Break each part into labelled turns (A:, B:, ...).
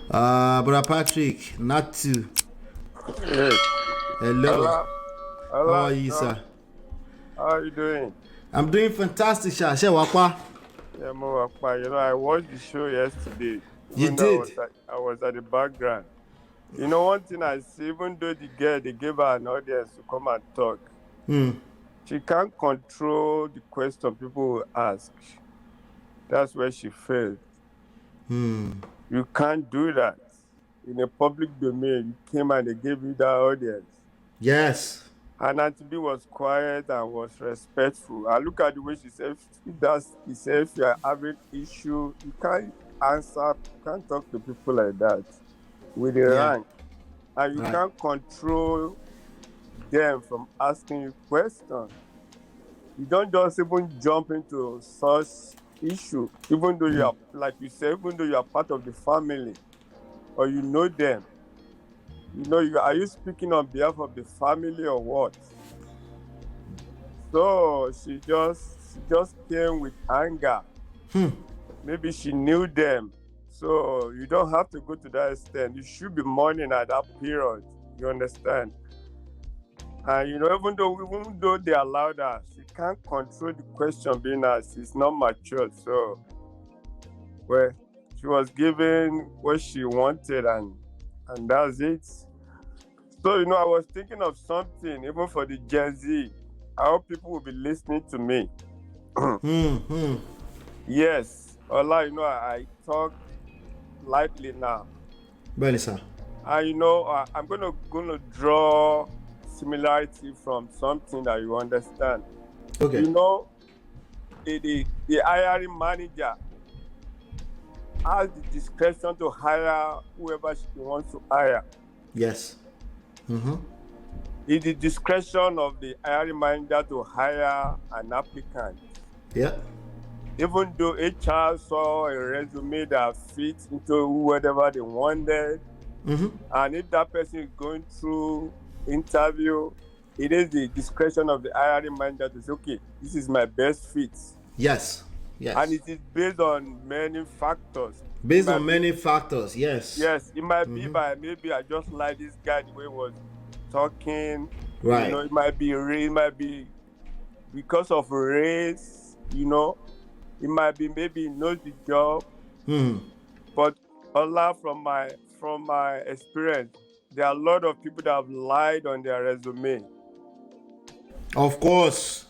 A: Brother Patrick, not to.
B: Yes.
A: Hello.
B: Hello.
A: How
B: Hello,
A: are you,
B: Sean.
A: sir?
B: How are you doing?
A: I'm doing fantastic, sir. She wakwa.
B: Yeah, Mwakpa. I watched the show yesterday,
A: You
B: even though
A: did.
B: I was at the background. One thing I see, even though the girl, they gave her an audience to come and talk, she can't control the question people will ask. That's where she failed. You can't do that. In a public domain, you came and they gave you that audience.
A: Yes.
B: And Auntie B was quiet and was respectful. I look at the way she said, if you are having issue, you can't answer, you can't talk to people like that with a
A: Yeah.
B: rank. And you
A: Right.
B: can't control them from asking you questions. You don't just even jump into such issue, even though you are, like you say, even though you are part of the family or you know them. Are you speaking on behalf of the family or what? So she just came with anger. Maybe she knew them. So you don't have to go to that extent. You should be mourning at that period. You understand? And even though they allowed her, she can't control the question being asked. She's not mature. So she was given what she wanted and that's it. So I was thinking of something even for the Gen Z. I hope people will be listening to me. Yes, Ola, I talk lightly now.
A: Really, sir.
B: And I'm gonna draw similarity from something that you understand.
A: Okay.
B: The hiring manager has the discretion to hire whoever she wants to hire.
A: Yes.
B: It's the discretion of the hiring manager to hire an applicant.
A: Yeah.
B: Even though HR saw a resume that fits into whatever they wanted, and if that person is going through interview, it is the discretion of the hiring manager to say, okay, this is my best fit.
A: Yes. Yes.
B: And it is based on many factors.
A: Based on many factors, yes.
B: Yes, it might be by maybe I just like this guy the way he was talking.
A: Right.
B: It might be because of race, It might be maybe he knows the job. But Allah, from my experience, there are a lot of people that have lied on their resume.
A: Of course.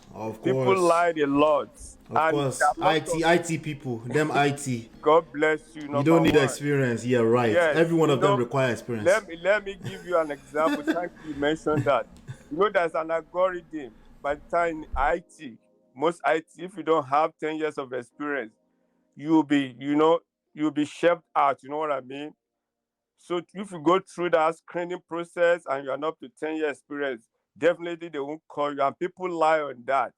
B: People lied a lot.
A: Of course. IT people, them IT.
B: God bless you.
A: You don't need experience. Yeah, right.
B: Yes,
A: Every one of them require experience.
B: Let me give you an example. Thank you mentioned that. There's an algorithm. By the time in IT, most IT, if you don't have 10 years of experience, you'll be shelved out. You know what I mean? So if you go through that screening process and you're not up to 10 years experience, definitely they won't call you. And people lie on that.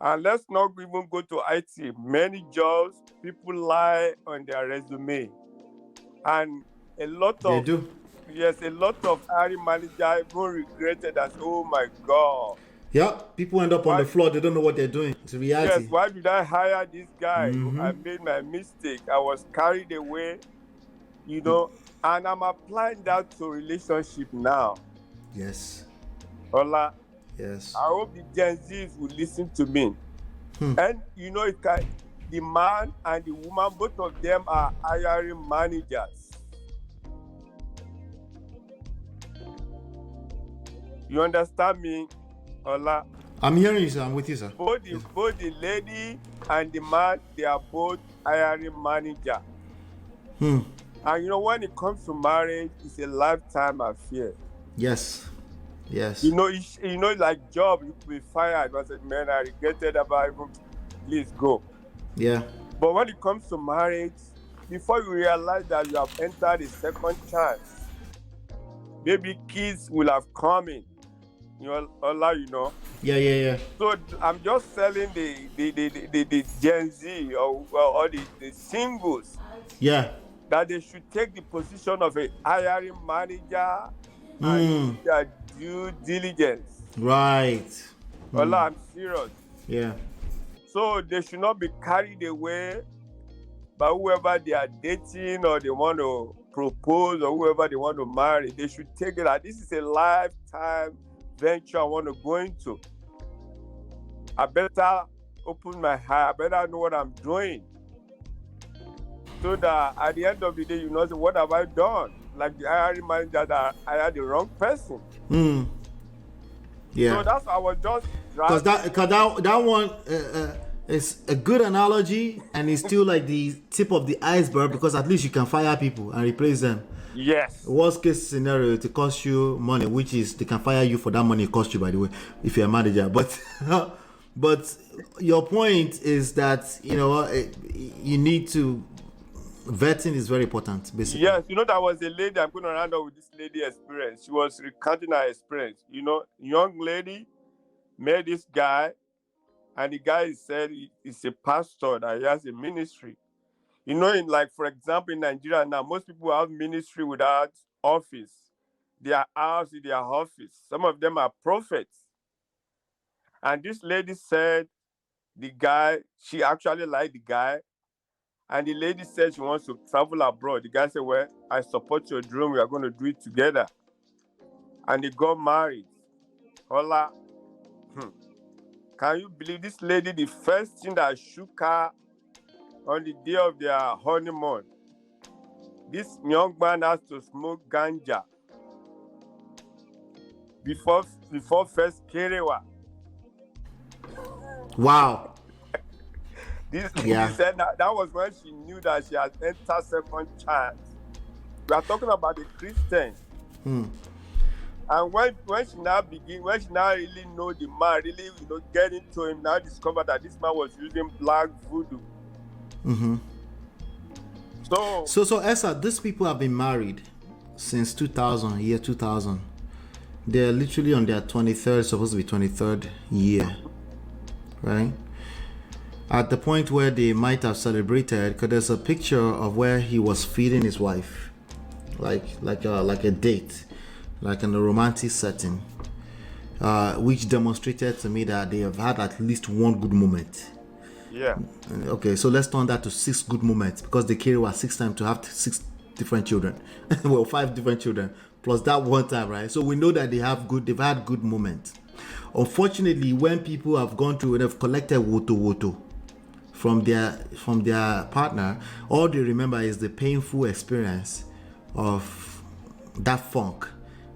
B: And let's not even go to IT. Many jobs, people lie on their resume. And a lot of...
A: They do.
B: Yes, a lot of hiring managers even regretted that, oh my God.
A: Yeah, people end up on the floor. They don't know what they're doing. It's reality.
B: Yes, why did I hire this guy? I made my mistake. I was carried away, and I'm applying that to relationship now.
A: Yes.
B: Ola.
A: Yes.
B: I hope the Gen Zs will listen to me. And the man and the woman, both of them are hiring managers. You understand me, Ola?
A: I'm hearing you, sir. I'm with you, sir.
B: Both the lady and the man, they are both hiring manager. And when it comes to marriage, it's a lifetime affair.
A: Yes. Yes.
B: Like job, you could be fired. I said, man, I regretted about even, please go.
A: Yeah.
B: But when it comes to marriage, before you realize that you have entered a second chance, maybe kids will have come in.
A: Yeah.
B: So I'm just telling the Gen Z or the singles.
A: Yeah.
B: That they should take the position of a hiring manager and do their due diligence.
A: Right.
B: I'm serious.
A: Yeah.
B: So they should not be carried away But whoever they are dating or they want to propose or whoever they want to marry, they should take it that this is a lifetime venture I want to go into. I better open my heart. I better know what I'm doing. So that at the end of the day, you know, what have I done? Like the hiring manager that I had the wrong person.
A: Yeah.
B: So that's I was just
A: because that one is a good analogy, and it's still like the tip of the iceberg, because at least you can fire people and replace them.
B: Yes.
A: Worst case scenario, it cost you money, which is they can fire you for that money it cost you, by the way, if you're a manager. But but your point is that, you know, you need to, vetting is very important, basically.
B: Yes, you know, there was a lady, I'm going to round up with this lady experience. She was recounting her experience. You know, young lady met this guy, and the guy said he's a pastor, that he has a ministry. You know, in, like, for example, in Nigeria now, most people have ministry without office. Their house is their office. Some of them are prophets. And this lady said the guy, she actually liked the guy. And the lady said she wants to travel abroad. The guy said, well, I support your dream. We are going to do it together. And they got married. Hola. Can you believe this lady, the first thing that shook her on the day of their honeymoon, this young man has to smoke ganja before first kerewa.
A: Wow.
B: This lady said that was when she knew that she had entered second chance. We are talking about the Christian. And when she now really know the man, really, you know, get into him, now discover that this man was using black voodoo.
A: So Esa, these people have been married since 2000, year 2000. They're literally on their 23rd, supposed to be 23rd year, right? At the point where they might have celebrated, because there's a picture of where he was feeding his wife, like a date, like in a romantic setting, which demonstrated to me that they have had at least one good moment.
B: Yeah.
A: Okay, so let's turn that to 6 good moments, because they carry 6 times to have 6 different children. Well, 5 different children plus that one time, right? So we know that they've had good moments. Unfortunately, when people have gone through, they've collected woto from their partner, all they remember is the painful experience of that funk,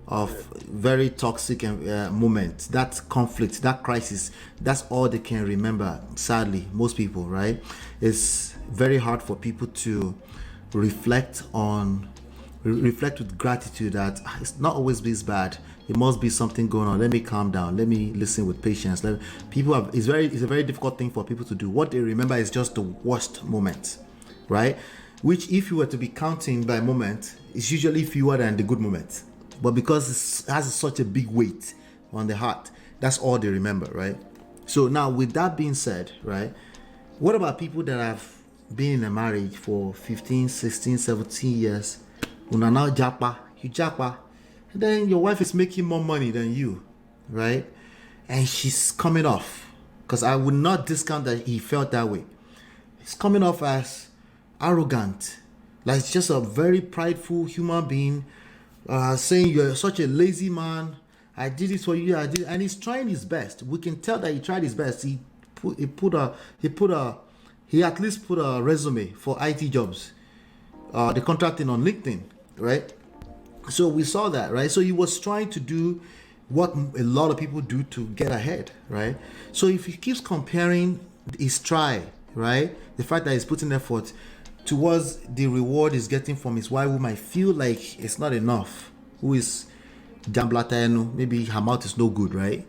A: of very toxic moment, that conflict, that crisis. That's all they can remember. Sadly, most people, right? It's very hard for people to reflect with gratitude that it's not always this bad. It must be something going on. Let me calm down. Let me listen with patience. It's a very difficult thing for people to do. What they remember is just the worst moment, right? Which, if you were to be counting by moment, is usually fewer than the good moments. But because it has such a big weight on the heart, that's all they remember, right? So now, with that being said, right, what about people that have been in a marriage for 15, 16, 17 years? Una now Japa, you Japa, and then your wife is making more money than you, right? And she's coming off, because I would not discount that he felt that way. He's coming off as arrogant, like just a very prideful human being, saying you're such a lazy man. I did it for you. And he's trying his best. We can tell that he tried his best. He at least put a resume for IT jobs, the contracting on LinkedIn, right? So we saw that, right? So he was trying to do what a lot of people do to get ahead, right? So if he keeps comparing his try, right, the fact that he's putting effort towards the reward he's getting from his wife, who might feel like it's not enough, who is Jamblatayanu, maybe her mouth is no good, right?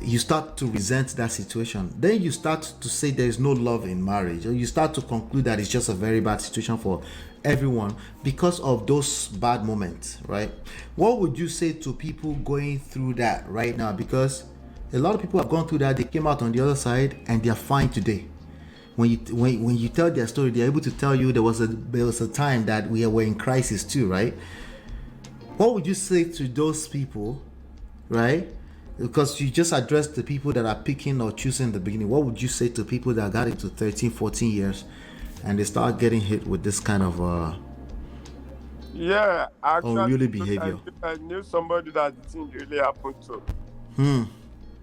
A: You start to resent that situation. Then you start to say there is no love in marriage, or you start to conclude that it's just a very bad situation for everyone because of those bad moments, right? What would you say to people going through that right now? Because a lot of people have gone through that, they came out on the other side and they're fine today. When you tell their story, they're able to tell you there was a time that we were in crisis too, right? What would you say to those people, right? Because you just addressed the people that are picking or choosing in the beginning. What would you say to people that got into 13, 14 years and they start getting hit with this kind of
B: Yeah, actually,
A: unruly
B: because
A: behavior.
B: I knew somebody that the thing really happened to.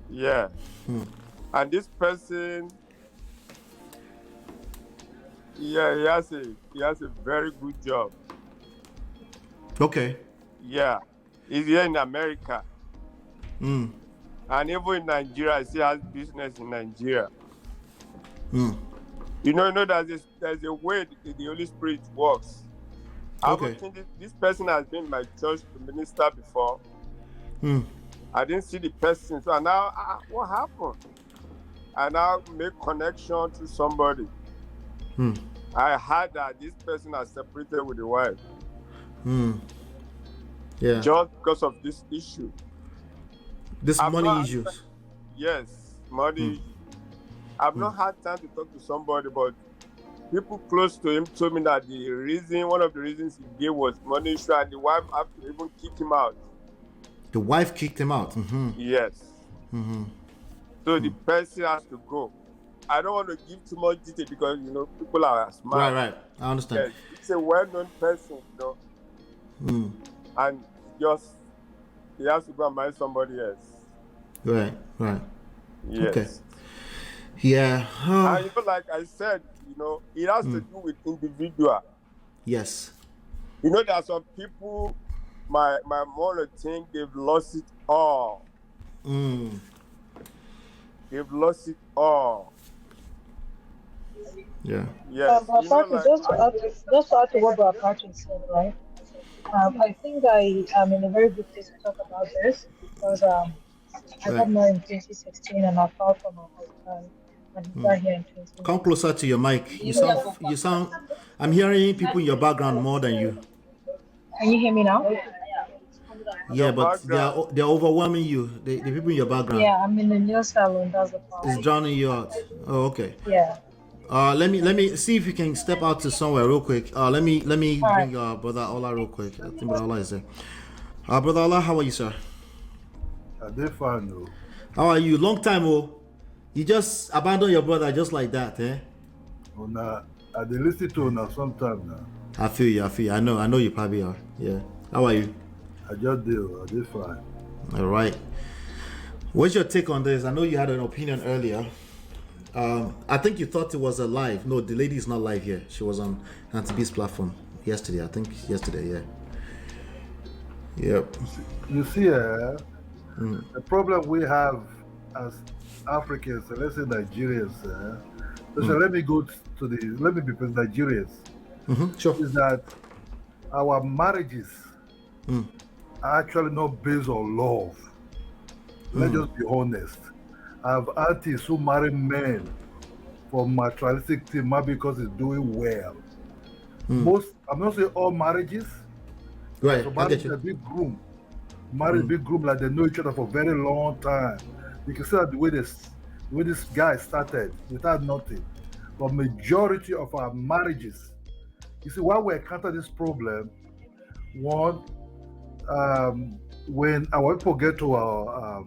B: Yeah. And this person, yeah, he has a very good job.
A: Okay.
B: Yeah. He's here in America. And even in Nigeria, he still has business in Nigeria. You know, there's a way the Holy Spirit works. I
A: Okay.
B: think this person has been in my church to minister before. I didn't see the person, so now what happened? I now make connection to somebody. I heard that this person has separated with the wife.
A: Yeah.
B: Just because of this issue.
A: This money issues.
B: Yes, money. I've not had time to talk to somebody, but people close to him told me that one of the reasons he gave was money issue, and the wife had to even kick him out.
A: The wife kicked him out.
B: Yes. So the person has to go. I don't want to give too much detail because people are smart.
A: Right. I understand.
B: Yes, it's a well-known person, and he has to go and marry somebody else.
A: Right.
B: Yes.
A: Okay. Yeah.
B: And like I said, it has to do with individual.
A: Yes.
B: There are some people, my mother think they've lost it all. They've lost it all.
A: Yeah.
B: Yes.
C: Just to add to what Brother Patrick said, right? I think I am in a very good place to talk about this because I got married in 2016 and I filed for my husband and he got here in 2019.
A: Come closer to your mic. You sound. I'm hearing people in your background more than you.
C: Can you hear me now?
A: Yeah, but they're overwhelming you. The people in your background.
C: Yeah, I'm in the nail salon. That's the problem.
A: It's drowning you out. Oh, okay.
C: Yeah.
A: Let me see if you can step out to somewhere real quick. Let me bring Brother Ola real quick. I think Brother Ola is there. Brother Ola, how are you, sir?
D: They're fine, though.
A: How are you? Long time, you just abandoned your brother just like that, eh?
D: Oh, nah, I did listen to now sometime now.
A: I feel you. I know you probably are. Yeah. How are you?
D: I just did fine.
A: All right. What's your take on this? I know you had an opinion earlier. I think you thought it was a live. No, the lady is not live here. She was on Auntie B's platform yesterday. I think yesterday, yeah. Yep.
D: You see, the problem we have as Africans, let's say Nigerians, let me be Nigerians.
A: Sure.
D: Is that our marriages are actually not based on love. Let's just be honest. I have aunties who marry men for materialistic thing, not because it's doing well. I'm not saying all marriages.
A: Right.
D: So marriage a big groom. Married big groom, like they know each other for a very long time. You can see that the way this guy started without nothing. But majority of our marriages, you see, why we encounter this problem, one, when our people get to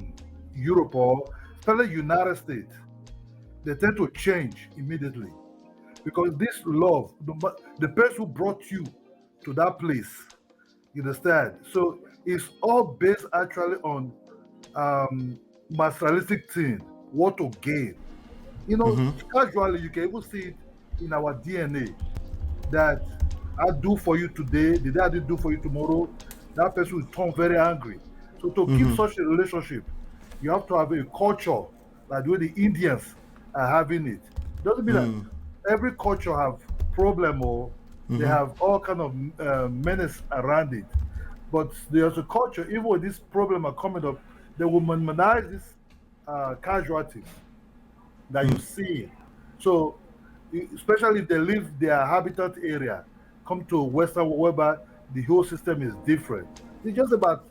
D: Europe or especially United States, they tend to change immediately because this love, the person who brought you to that place, you understand? So it's all based actually on materialistic thing, what to gain. Casually you can even see it in our DNA that I do for you today, the day I didn't do for you tomorrow, that person will turn very angry. So to keep such a relationship, you have to have a culture like the way the Indians are having it. Doesn't mean that every culture have problem or they have all kind of menace around it. But there's a culture, even when this problem are coming up, they will minimize these casualties that you see. So especially if they leave their habitat area, come to Western whereby the whole system is different. It's just about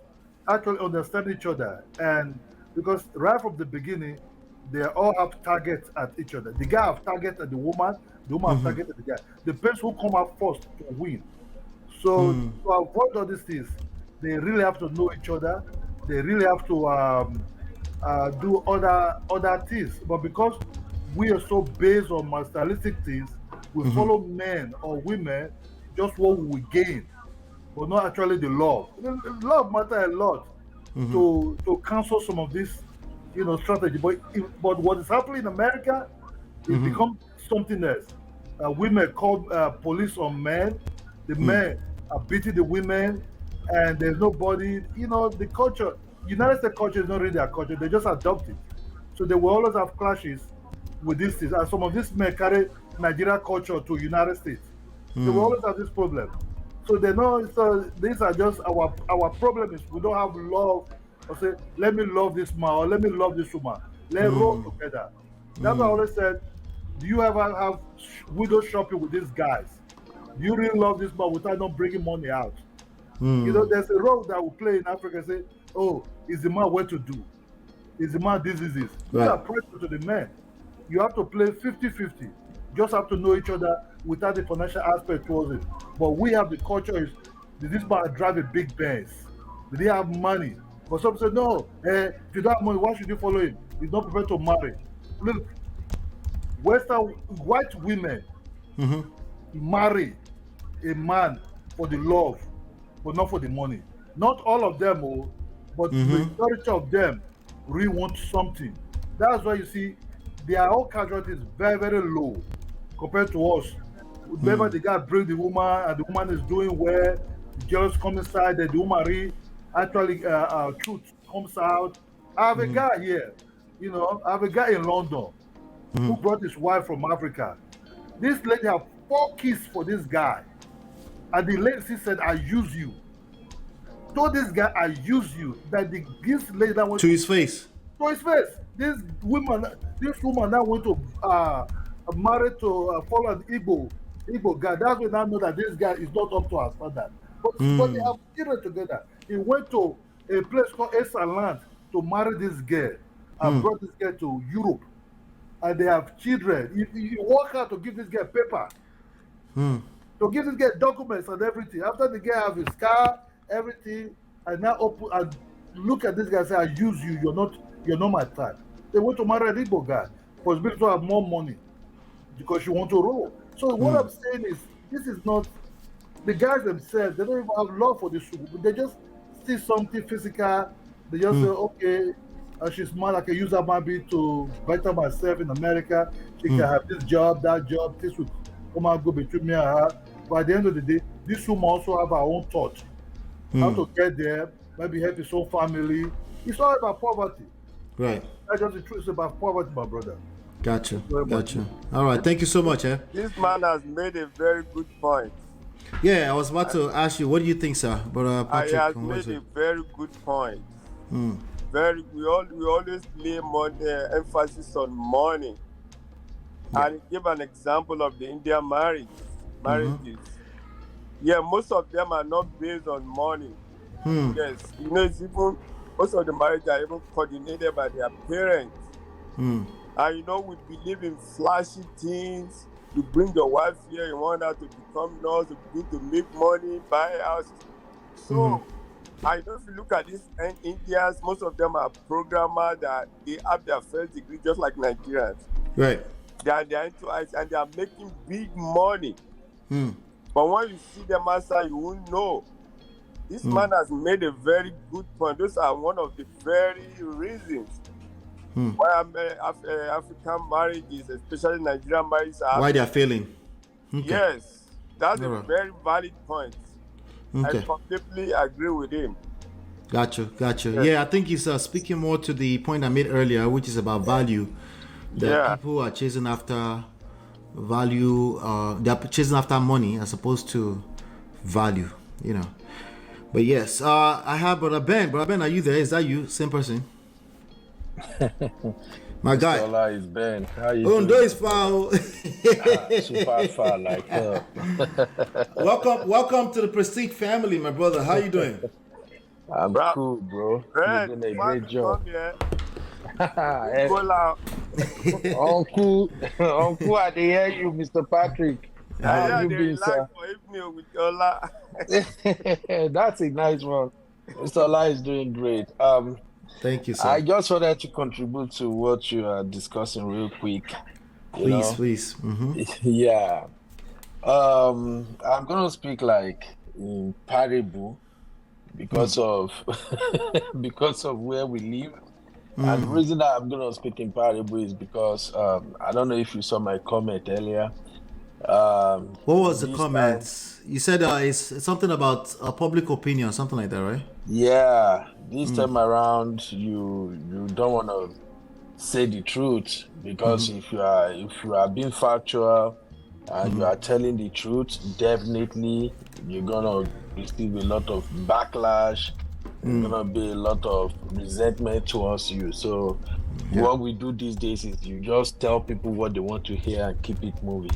D: actually understanding each other. And because right from the beginning, they all have targets at each other. The guy have target at the woman have target at the guy. The person who come out first to win. So to avoid all these things, they really have to know each other. They really have to do other things. But because we are so based on materialistic things, We follow men or women just what we gain, but not actually the love. Love matter a lot to cancel some of this, strategy. But what is happening in America is become something else. Women call police on men. The men are beating the women, and there's nobody. The culture. United States culture is not really their culture. They just adopt it. So they will always have clashes with these things. And some of these men carry Nigeria culture to United States. They will always have this problem. So they know. So these are just our problem is we don't have love. Or say, let me love this man or let me love this woman. Let's roll together. That's why I always said, do you ever have window shopping with these guys? Do you really love this man without not bringing money out? There's a role that we play in Africa. Say, oh, is the man what to do? Is the man this? You are pressure to the men. You have to play 50-50. Just have to know each other without the financial aspect towards it. But we have the culture is, did this man drive a big Benz? Did he have money? But some say, no, if you don't have money, why should you follow him? He's not prepared to marry. Look, Western white women marry a man for the love, but not for the money. Not all of them, but the majority of them really want something. That's why you see their own casualty is very, very low compared to us. Whenever the guy brings the woman and the woman is doing well, the jealous come inside, then the woman actually truth comes out. I have a guy here, I have a guy in London who brought his wife from Africa. This lady have 4 kids for this guy. And the lady said, I use you. Told this guy, I use you. That this lady that went
A: to his face.
D: To his face. This woman now went to marry to follow an Igbo guy. That's when I know that this guy is not up to our standard. But they have children together. He went to a place called Essaland to marry this girl and brought this girl to Europe. And they have children. He work out to give this girl paper. To give this girl documents and everything. After the girl have his car, everything, and now open and look at this guy and say, I use you, you're not my type. They went to marry an Igbo guy for his to have more money because you want to roll. So what I'm saying is, this is not the guys themselves, they don't even have love for this woman. They just see something physical, they just say, okay, she's smart, I can use her maybe to better myself in America. She can have this job, that job, this would come and go between me and her. But at the end of the day, this woman also have her own thought. How to get there, maybe help his own family. It's all about poverty.
A: Right.
D: That's just the truth. It's about poverty, my brother.
A: Gotcha. All right. Thank you so much,
B: This man has made a very good point.
A: Yeah, I was about to ask you, what do you think, sir? But Patrick,
B: he has made a very good point. We always lay emphasis on money. And he gave an example of the Indian marriages. Yeah, most of them are not based on money. Yes, it's even most of the marriages are even coordinated by their parents. And we believe in flashy things. You bring your wife here, you want her to become nurse, to begin to make money, buy houses. So I know if you look at these Indians, most of them are programmers that they have their first degree just like Nigerians.
A: Right.
B: They are into IT and they are making big money. But when you see them outside, you won't know. This man has made a very good point. Those are one of the very reasons why African marriages, especially Nigerian marriages,
A: why they are failing. Okay.
B: Yes, that's a very valid point. Okay. I completely agree with him.
A: Gotcha. Yes. Yeah, I think he's speaking more to the point I made earlier, which is about value. That people are chasing after value, they're chasing after money as opposed to value, But yes, I have Brother Ben. Brother Ben, are you there? Is that you? Same person? My guy.
E: Ola is Ben. How you doing?
A: Ondo is far.
E: Super far like her.
A: Welcome to the Prestige family, my brother. How you doing?
E: I'm cool, bro. You're doing a great job. Uncle, I did hear you, Mr. Patrick. How you been, sir? That's a nice one. Mr. Ola is doing great.
A: Thank you, sir.
E: I just wanted to contribute to what you are discussing real quick.
A: Please.
E: Yeah. I'm gonna speak like in parable because of because of where we live. And the reason that I'm gonna speak in parable is because I don't know if you saw my comment earlier.
A: What was the
E: This time,
A: comment? You said it's something about public opinion, something like that, right?
E: yeah, this time around, you don't want to say the truth because if you are being factual and you are telling the truth, definitely you're gonna receive a lot of backlash. There's gonna be a lot of resentment towards you. So what we do these days is you just tell people what they want to hear and keep it moving.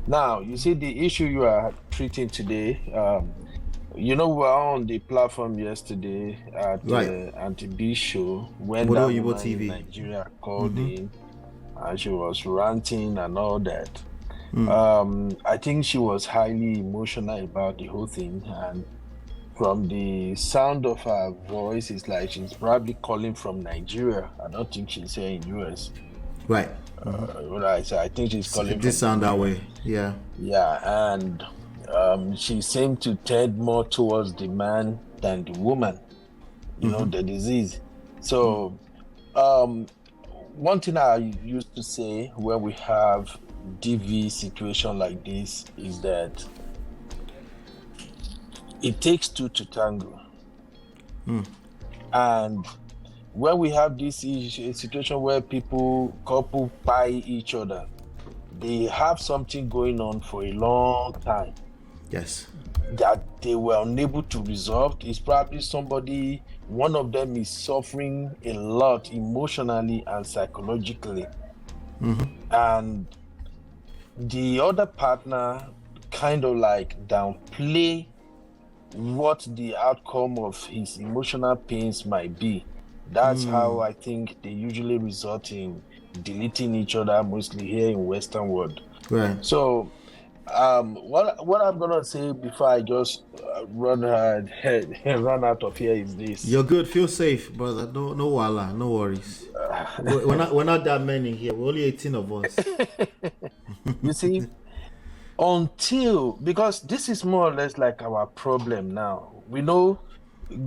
E: Now, you see the issue you are treating today. We were on the platform yesterday at
A: Right.
E: the Anti-B show when
A: Bodo
E: that
A: Yibo
E: woman
A: TV.
E: in Nigeria called in and she was ranting and all that. I think she was highly emotional about the whole thing, and from the sound of her voice, it's like she's probably calling from Nigeria. I don't think she's here in US.
A: Right.
E: Right, I think she's calling
A: It did
E: from
A: sound that
E: Nigeria.
A: way. Yeah.
E: Yeah, and she seemed to tend more towards the man than the woman, the disease. So, one thing I used to say when we have DV situation like this is that it takes two to tango. And when we have this situation where couple buy each other, they have something going on for a long time
A: Yes.
E: that they were unable to resolve. It's probably one of them is suffering a lot emotionally and psychologically. And the other partner kind of like downplay what the outcome of his emotional pains might be. That's how I think they usually result in deleting each other, mostly here in Western world.
A: Right.
E: So what I'm gonna say before I just run out of here is this.
A: You're good. Feel safe, brother. No wala. No worries. We're not that many here. We're only 18 of us.
E: You see, because this is more or less like our problem now. We know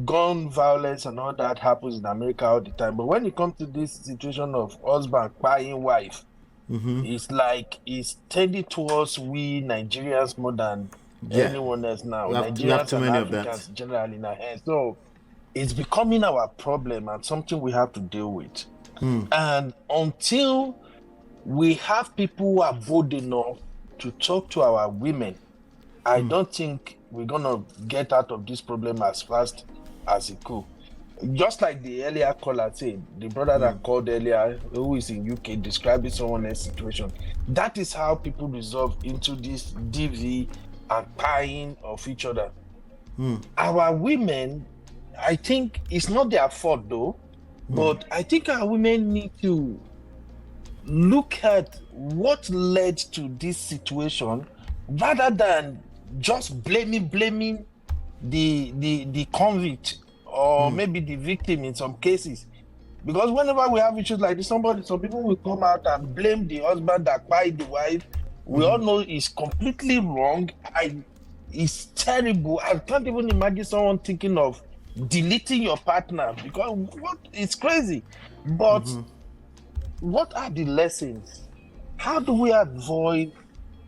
E: gun violence and all that happens in America all the time, but when it comes to this situation of husband buying wife, it's like it's tending towards we Nigerians more than anyone else now.
A: We have
E: Nigerians
A: too
E: and
A: many of
E: Africans
A: that.
E: generally in our hands. So it's becoming our problem and something we have to deal with. And until we have people who are bold enough to talk to our women, I don't think we're gonna get out of this problem as fast as it could. Just like the earlier caller said, the brother that called earlier, who is in UK, describing someone else's situation. That is how people resolve into this DV and buying of each other. Our women, I think it's not their fault though, but I think our women need to look at what led to this situation rather than just blaming the convict or maybe the victim in some cases. Because whenever we have issues like this, some people will come out and blame the husband that bought the wife. We all know it's completely wrong. It's terrible. I can't even imagine someone thinking of deleting your partner because it's crazy. But what are the lessons? How do we avoid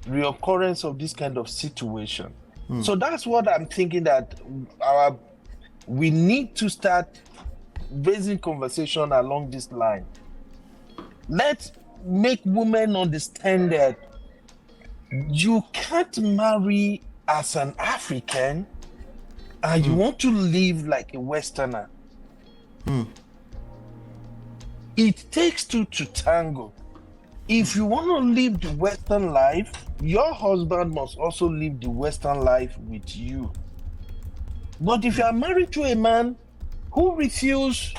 E: reoccurrence of this kind of situation? So that's what I'm thinking, that we need to start raising conversation along this line. Let's make women understand that you can't marry as an African and you want to live like a Westerner. It takes two to tango. If you want to live the Western life, your husband must also live the Western life with you. But if you are married to a man who refuses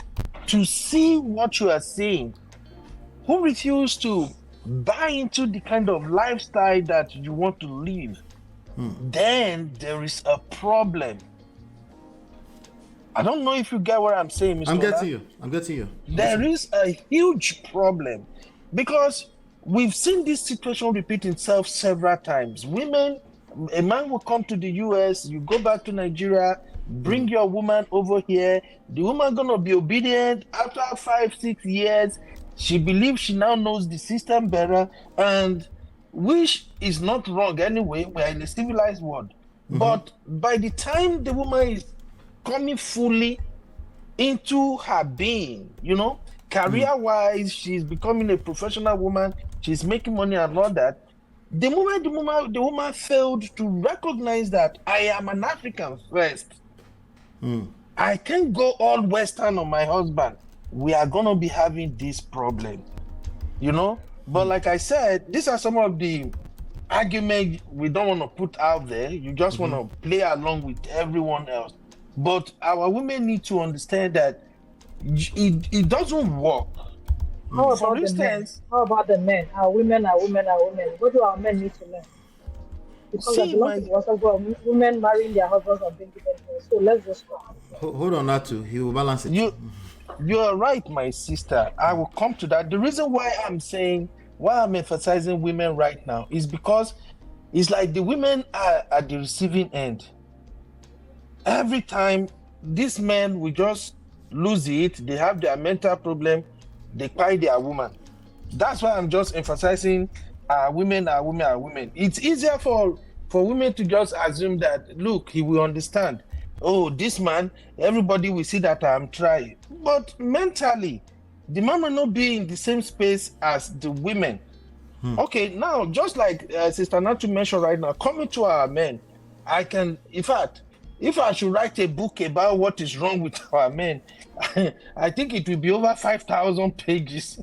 E: to see what you are saying, who refuses to buy into the kind of lifestyle that you want to live, then there is a problem. I don't know if you get what I'm saying, Mr.
A: I'm getting you.
E: There is a huge problem because we've seen this situation repeat itself several times. Women A man will come to the US, you go back to Nigeria, bring your woman over here. The woman gonna be obedient. After 5-6 years, she believes she now knows the system better, and which is not wrong anyway. We're in a civilized world. But by the time the woman is coming fully into her being, career-wise, she's becoming a professional woman, she's making money and all that. The moment the woman failed to recognize that I am an African first, I can't go all Western on my husband. We are gonna be having this problem, But like I said, these are some of the arguments we don't want to put out there. You just want to play along with everyone else. But our women need to understand that it doesn't work.
C: How
E: For
C: about the men?
E: instance,
C: How about the men? Our women are women are women. What do our men need to learn? Because
E: See,
C: there's a lot of also got women marrying their husbands and bringing them here. So let's just stop.
A: Hold on, Natu. He will balance it.
E: You are right, my sister. I will come to that. The reason why I'm emphasizing women right now is because it's like the women are at the receiving end. Every time these men will just lose it, they have their mental problem, they cry their woman. That's why I'm just emphasizing women are women are women. It's easier for women to just assume that, look, he will understand. Oh, this man, everybody will see that I'm trying. But mentally, the man will not be in the same space as the women. Okay, now, just like Sister Natu mentioned right now, coming to our men, in fact, if I should write a book about what is wrong with our men, I think it will be over 5,000 pages.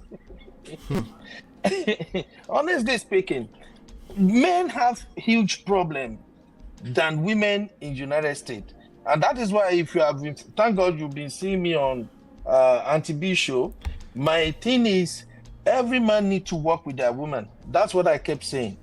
E: Honestly speaking, men have huge problem than women in the United States. And that is why thank God you've been seeing me on Auntie B show. My thing is, every man needs to work with their woman. That's what I kept saying.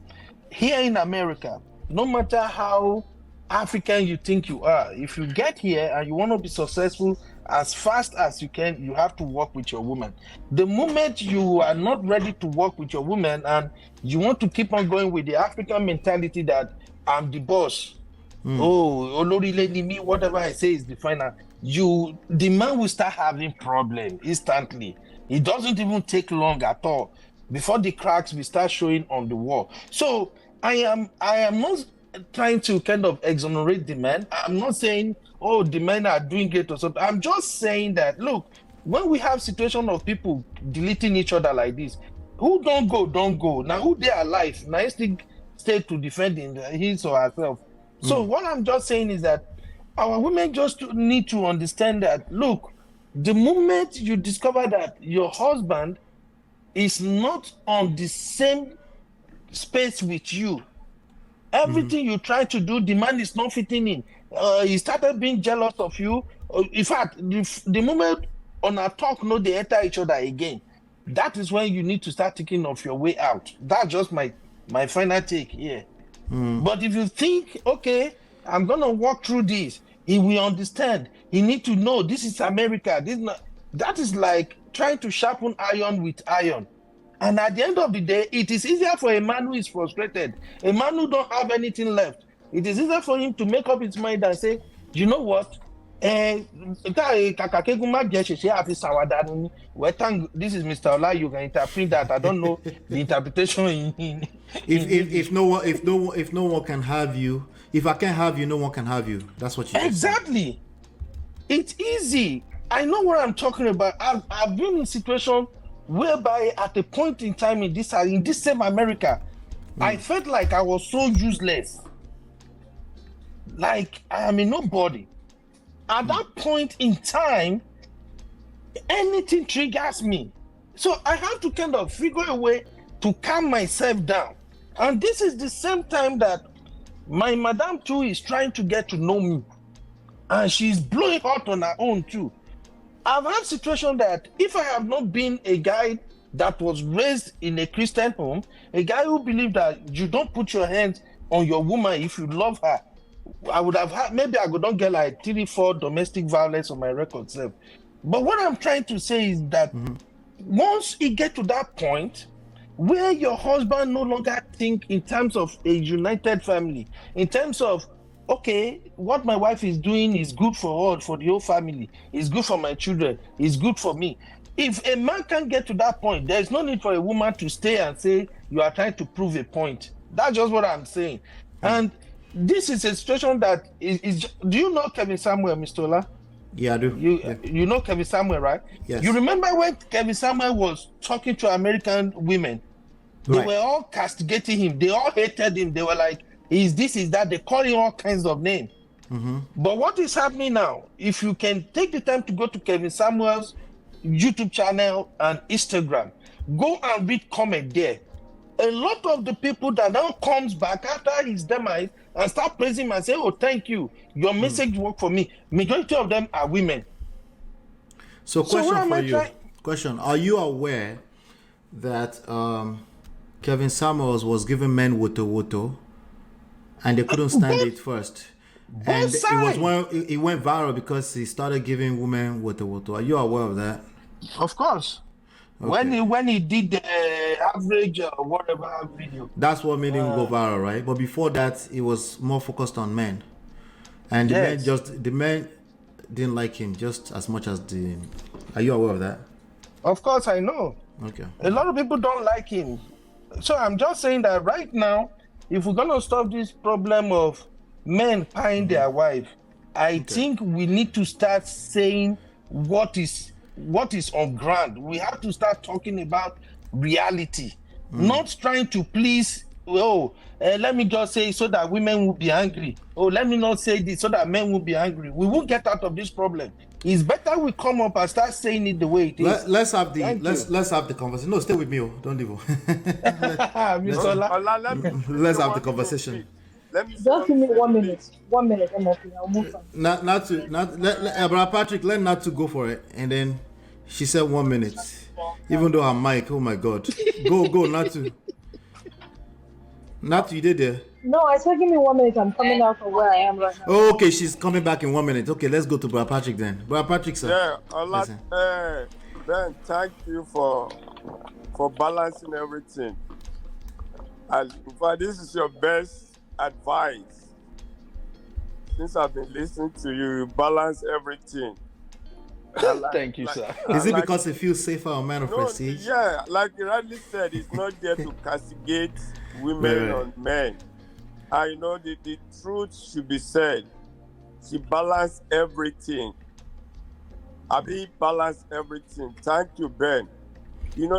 E: Here in America, no matter how African you think you are, if you get here and you want to be successful as fast as you can, you have to work with your woman. The moment you are not ready to work with your woman and you want to keep on going with the African mentality that I'm the boss, Olori lady me, whatever I say is the final, the man will start having problem instantly. It doesn't even take long at all before the cracks will start showing on the wall. So I am not trying to kind of exonerate the men. I'm not saying, oh, the men are doing it or something. I'm just saying that, look, when we have situation of people deleting each other like this, who don't go. Now who they are alive, now still stay to defend his or herself. So what I'm just saying is that our women just need to understand that, look, the moment you discover that your husband is not on the same space with you, everything you try to do, the man is not fitting in. He started being jealous of you. In fact, the moment on a talk, they enter each other again. That is when you need to start thinking of your way out. That's just my final take here. But if you think, okay, I'm gonna walk through this, he will understand. He need to know this is America. That is like trying to sharpen iron with iron. And at the end of the day, it is easier for a man who is frustrated, a man who don't have anything left. It is easier for him to make up his mind and say, you know what? This is Mr. Ola. You can interpret that. I don't know the interpretation
A: if no one can have you, if I can't have you, no one can have you. That's what you
E: exactly. It's easy. I know what I'm talking about. I've been in situation whereby at a point in time in this same America, I felt like I was so useless. Like I am a nobody. At that point in time, anything triggers me. So I have to kind of figure a way to calm myself down. And this is the same time that my madam too is trying to get to know me. And she's blowing hot on her own too. I've had situation that if I have not been a guy that was raised in a Christian home, a guy who believed that you don't put your hands on your woman if you love her, I would have had, maybe I would not get like 3-4 domestic violence on my record self. But what I'm trying to say is that once it get to that point, where your husband no longer think in terms of a united family, in terms of, okay, what my wife is doing is good for all, for the whole family, is good for my children, is good for me. If a man can't get to that point, there's no need for a woman to stay and say you are trying to prove a point. That's just what I'm saying. And this is a situation that is do you know Kevin Samuel, Mr. Ola?
A: Yeah, I do.
E: You know Kevin Samuel, right?
A: Yes.
E: You remember when Kevin Samuel was talking to American women? They
A: Right.
E: were all castigating him. They all hated him. They were like, is this, is that. They call him all kinds of names. But what is happening now? If you can take the time to go to Kevin Samuel's YouTube channel and Instagram, go and read comment there. A lot of the people that now comes back after his demise and start praising him and say, oh, thank you, your message worked for me. Majority of them are women.
A: So question
E: what am
A: for
E: I
A: you.
E: trying-
A: Question: Are you aware that Kevin Samuels was giving men woto, and they couldn't stand it first? And it was
E: sides.
A: when it went viral because he started giving women woto. Are you aware of that?
E: Of course. When he did the average whatever video.
A: That's what made him go viral, right? But before that, it was more focused on men, and the men didn't like him just as much as the. Are you aware of that?
E: Of course, I know.
A: Okay.
E: A lot of people don't like him. So I'm just saying that right now, if we're gonna stop this problem of men paying their wife, I think we need to start saying what is on ground. We have to start talking about reality, not trying to please. Let me just say so that women will be angry. Oh, let me not say this so that men will be angry. We won't get out of this problem. It's better we come up and start saying it the way it is.
A: Let's have the conversation. No, stay with me. Don't leave.
E: Mr. Ola.
A: Let's have the conversation.
B: Let me
C: Just give me 1 minute. 1 minute, MOP. I'll move on.
A: Brother Patrick, let Natu go for it, and then she said 1 minute. Even though her mic, oh my God, go Natu. Natu, you did there.
C: No, I said give me 1 minute. I'm coming out from where I am right now.
A: Oh, okay, she's coming back in 1 minute. Okay, let's go to Brother Patrick then. Brother Patrick, sir.
B: Yeah, Ben, thank you for balancing everything. And in fact, this is your best advice. Since I've been listening to you, you balance everything.
E: Thank you, sir.
A: Is it because it feels safer on man of prestige?
B: Yeah, like you rightly said, it's not there to castigate women on men. And the truth should be said. She balanced everything. Abi balanced everything. Thank you, Ben. Before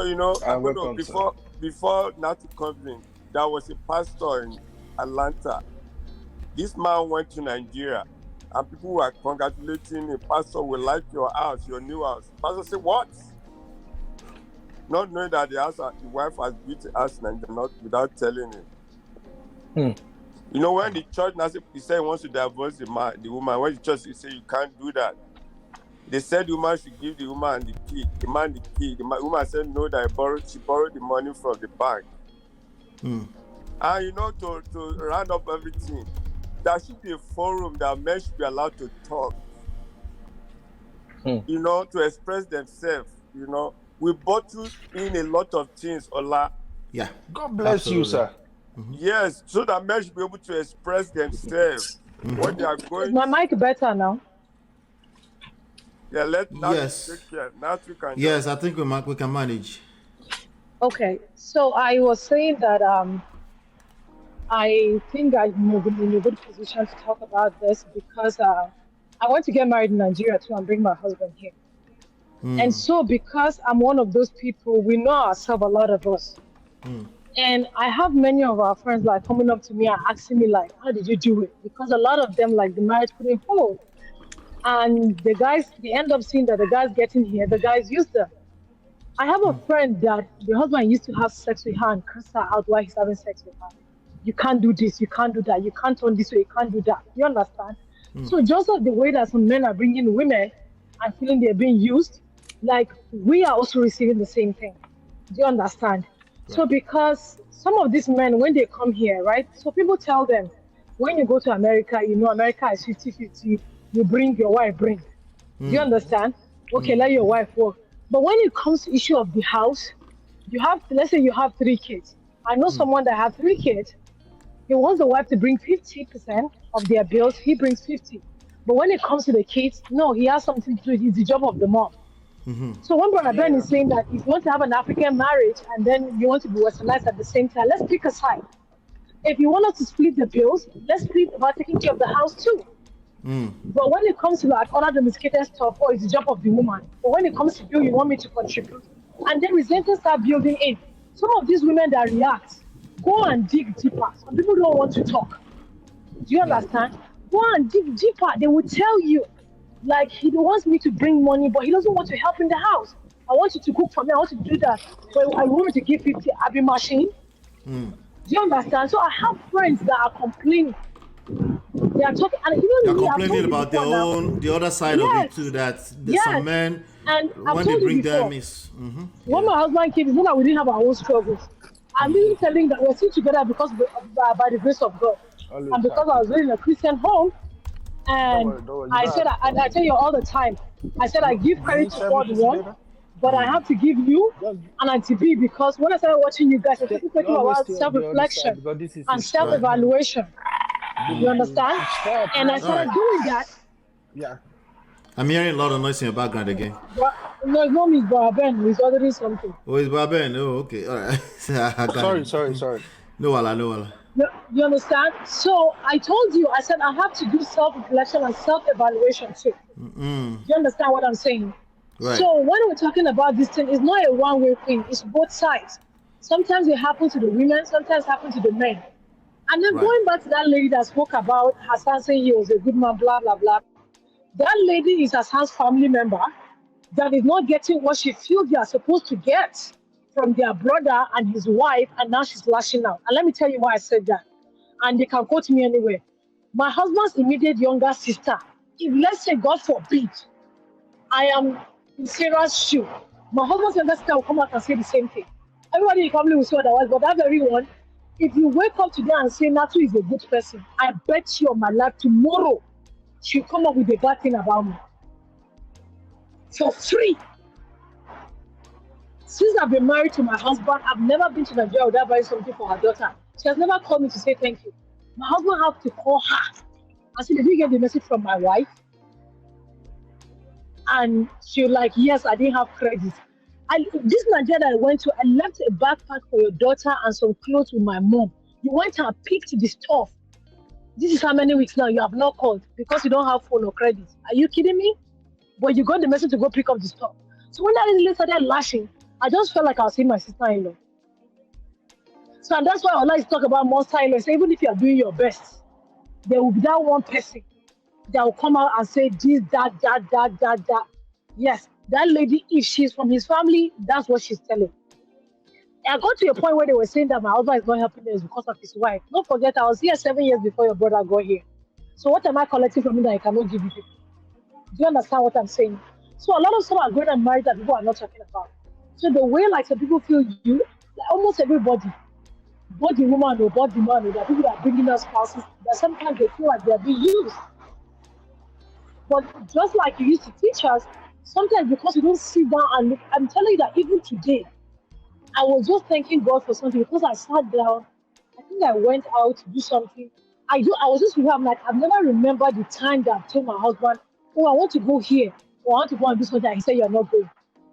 B: Natu comes in, there was a pastor in Atlanta. This man went to Nigeria, and people were congratulating him. Pastor, we like your house, your new house. Pastor said, what? Not knowing that the wife has built a house in Nigeria, not without telling him. When the church now he said he wants to divorce the woman. When the church he said you can't do that. They said the woman should give the woman the key, the man the key. The woman said no, that she borrowed the money from the bank. And to round up everything, there should be a forum that men should be allowed to talk. To express themselves. We bottle in a lot of things, Ola.
A: Yeah.
E: God bless you, sir.
B: Yes, so that men should be able to express themselves when they are going.
C: Is my mic better now?
B: Yeah, let
A: yes.
B: Take care. Now we can.
A: Yes, I think we can manage.
C: Okay, so I was saying that I think I'm in a good position to talk about this because I want to get married in Nigeria too and bring my husband here. And so because I'm one of those people, we know ourselves, a lot of us. And I have many of our friends like coming up to me and asking me like, how did you do it? Because a lot of them like the marriage couldn't hold. And the guys, they end up seeing that the guys getting here, the guys use them. I have a friend that the husband used to have sex with her and curse her out while he's having sex with her. You can't do this, you can't do that, you can't turn this way, you can't do that. You understand? So just like the way that some men are bringing women and feeling they're being used, like we are also receiving the same thing. Do you understand? Right. So because some of these men, when they come here, right? So people tell them, when you go to America, America is 50-50, you bring your wife, bring. Do you understand? Okay, let your wife work. But when it comes to issue of the house, let's say you have 3 kids. I know someone that has 3 kids. He wants the wife to bring 50% of their bills. He brings 50. But when it comes to the kids, no, he has something to do. It's the job of the mom. So when Brother Ben is saying that if you want to have an African marriage and then you want to be westernized at the same time, let's pick a side. If you want us to split the bills, let's split about taking care of the house too. But when it comes to like other domesticated stuff, or it's the job of the woman. But when it comes to you want me to contribute. And then resentment start building in. Some of these women that react, go and dig deeper. Some people don't want to talk. Do you understand? Go and dig deeper. They will tell you, like, he wants me to bring money, but he doesn't want to help in the house. I want you to cook for me. I want you to do that. But I want you to give 50. I'll be machine. Do you understand? So I have friends that are complaining. They are talking, and even
A: they're complaining about the other side of it too. That some men,
C: and
A: when they bring them, is
C: when my husband came, it's not that we didn't have our own struggles. I'm even telling that we're still together because by the grace of God, and because I was raised in a Christian home. And I said, I tell you all the time, I said I give credit to God one, but I have to give you an Auntie B, because when I started watching you guys, I started talking about self-reflection and self-evaluation. You understand? And I started doing that.
E: Yeah.
A: I'm hearing a lot of noise in your background again.
C: No, it's not Miss Baraben. He's ordering something.
A: Oh, it's Baraben. Oh, okay. All right.
E: Sorry.
A: No wala.
C: You understand? So I told you, I said I have to do self-reflection and self-evaluation too. You understand what I'm saying? Right. So when we're talking about this thing, it's not a one-way thing. It's both sides. Sometimes it happens to the women, sometimes it happens to the men. And then going back to that lady that spoke about Hassan saying he was a good man, blah, blah, blah. That lady is Hassan's family member that is not getting what she feels they are supposed to get from their brother and his wife, and now she's lashing out. And let me tell you why I said that. And they can quote me anywhere. My husband's immediate younger sister, if let's say, God forbid, I am in Sarah's shoe, my husband's younger sister will come out and say the same thing. Everybody in the family will say otherwise, but that very one, if you wake up today and say Natu is a good person, I bet you on my life tomorrow she'll come up with a bad thing about me. For free. Since I've been married to my husband, I've never been to Nigeria without buying something for her daughter. She has never called me to say thank you. My husband had to call her and say, did you get the message from my wife? And she was like, yes, I didn't have credit. This Nigeria that I went to, I left a backpack for your daughter and some clothes with my mom. You went and picked the stuff. This is how many weeks now you have not called because you don't have phone or credit. Are you kidding me? But you got the message to go pick up the stuff. So when that lady started lashing, I just felt like I was seeing my sister-in-law. So and that's why I always talk about monster-in-laws. Even if you are doing your best, there will be that one person that will come out and say this, that. Yes, that lady, if she's from his family, that's what she's telling. I got to a point where they were saying that my husband is not helping us because of his wife. Don't forget, I was here 7 years before your brother got here. So what am I collecting from him that I cannot give you people? Do you understand what I'm saying? So a lot of stuff are going and married that people are not talking about. So the way like some people feel you, like almost everybody, both the woman or both the man, that people are bringing us spouses, that sometimes they feel like they're being used. But just like you used to teach us, sometimes because you don't sit down and look, I'm telling you that even today, I was just thanking God for something because I sat down. I think I went out to do something. I was just with her. I'm like, I've never remembered the time that I told my husband, oh, I want to go here, or I want to go and do something. And he said, you're not going.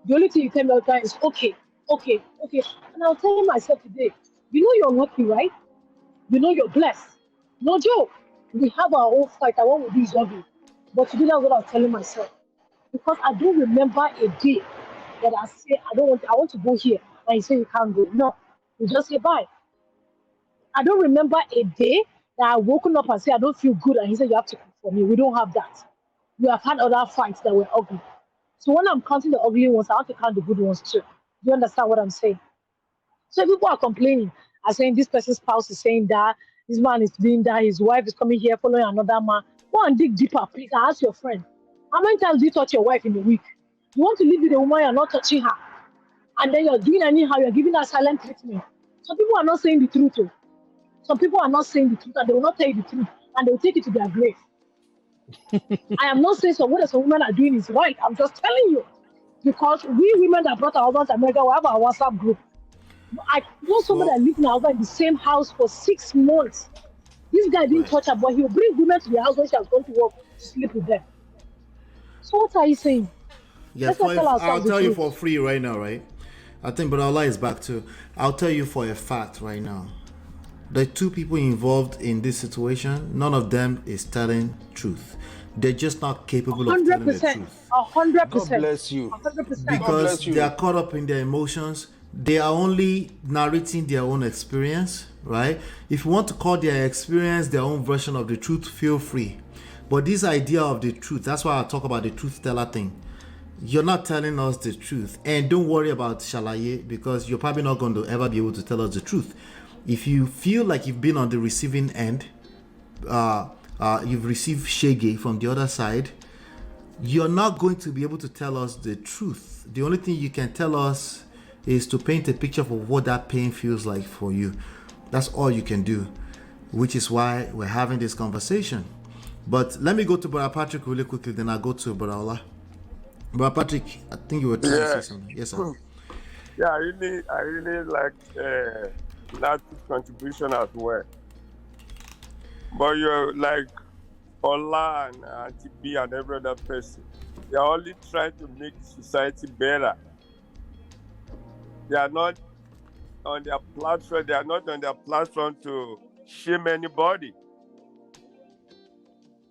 C: The only thing you tell me all the time is, okay. And I'll tell myself today, you know you're lucky, right? You know you're blessed. No joke. We have our own fight. I want to do is ugly. But today that's what I was telling myself. Because I don't remember a day that I say, I want to go here. And he said, you can't go. No, you just say bye. I don't remember a day that I woken up and said, I don't feel good. And he said, you have to cook for me. We don't have that. We have had other fights that were ugly. So when I'm counting the ugly ones, I have to count the good ones too. Do you understand what I'm saying? So people are complaining, are saying this person's spouse is saying that, this man is doing that, his wife is coming here following another man. Go and dig deeper, please. Ask your friend. How many times do you touch your wife in a week? You want to live with a woman, you're not touching her. And then you're doing anyhow, you're giving her silent treatment. Some people are not saying the truth. Too. Some people are not saying the truth and they will not tell you the truth and they will take it to their grave. I am not saying what some women are doing is right. I'm just telling you. Because we women that brought our husbands to America, we have our WhatsApp group. I know somebody that lived in our in the same house for 6 months. This guy didn't touch her, but he'll bring women to the house when she has gone to work to sleep with them. So what are you saying?
A: Yes,
C: Let's not tell
A: I'll
C: ourselves the
A: tell you
C: truth.
A: for free right now, right? I think Brother Allah is back too. I'll tell you for a fact right now. The two people involved in this situation, none of them is telling truth. They're just not capable of telling the
C: 100%.
A: truth
C: 100%.
E: God bless you.
C: 100%.
A: because
E: bless you.
A: they are caught up in their emotions. They are only narrating their own experience, right? If you want to call their experience their own version of the truth, feel free. But this idea of the truth, that's why I talk about the truth teller thing. You're not telling us the truth, and don't worry about shalaye, because you're probably not going to ever be able to tell us the truth. If you feel like you've been on the receiving end, you've received shege from the other side, you're not going to be able to tell us the truth. The only thing you can tell us is to paint a picture of what that pain feels like for you. That's all you can do, which is why we're having this conversation. But let me go to Brother Patrick really quickly, then I'll go to Brother Ola. Brother Patrick, I think you were trying to say something. Yes, sir.
B: Yeah, I really like Nat's contribution as well. But you're like Ola and Auntie B and every other person. They're only trying to make the society better. They are not on their platform. They are not on their platform to shame anybody.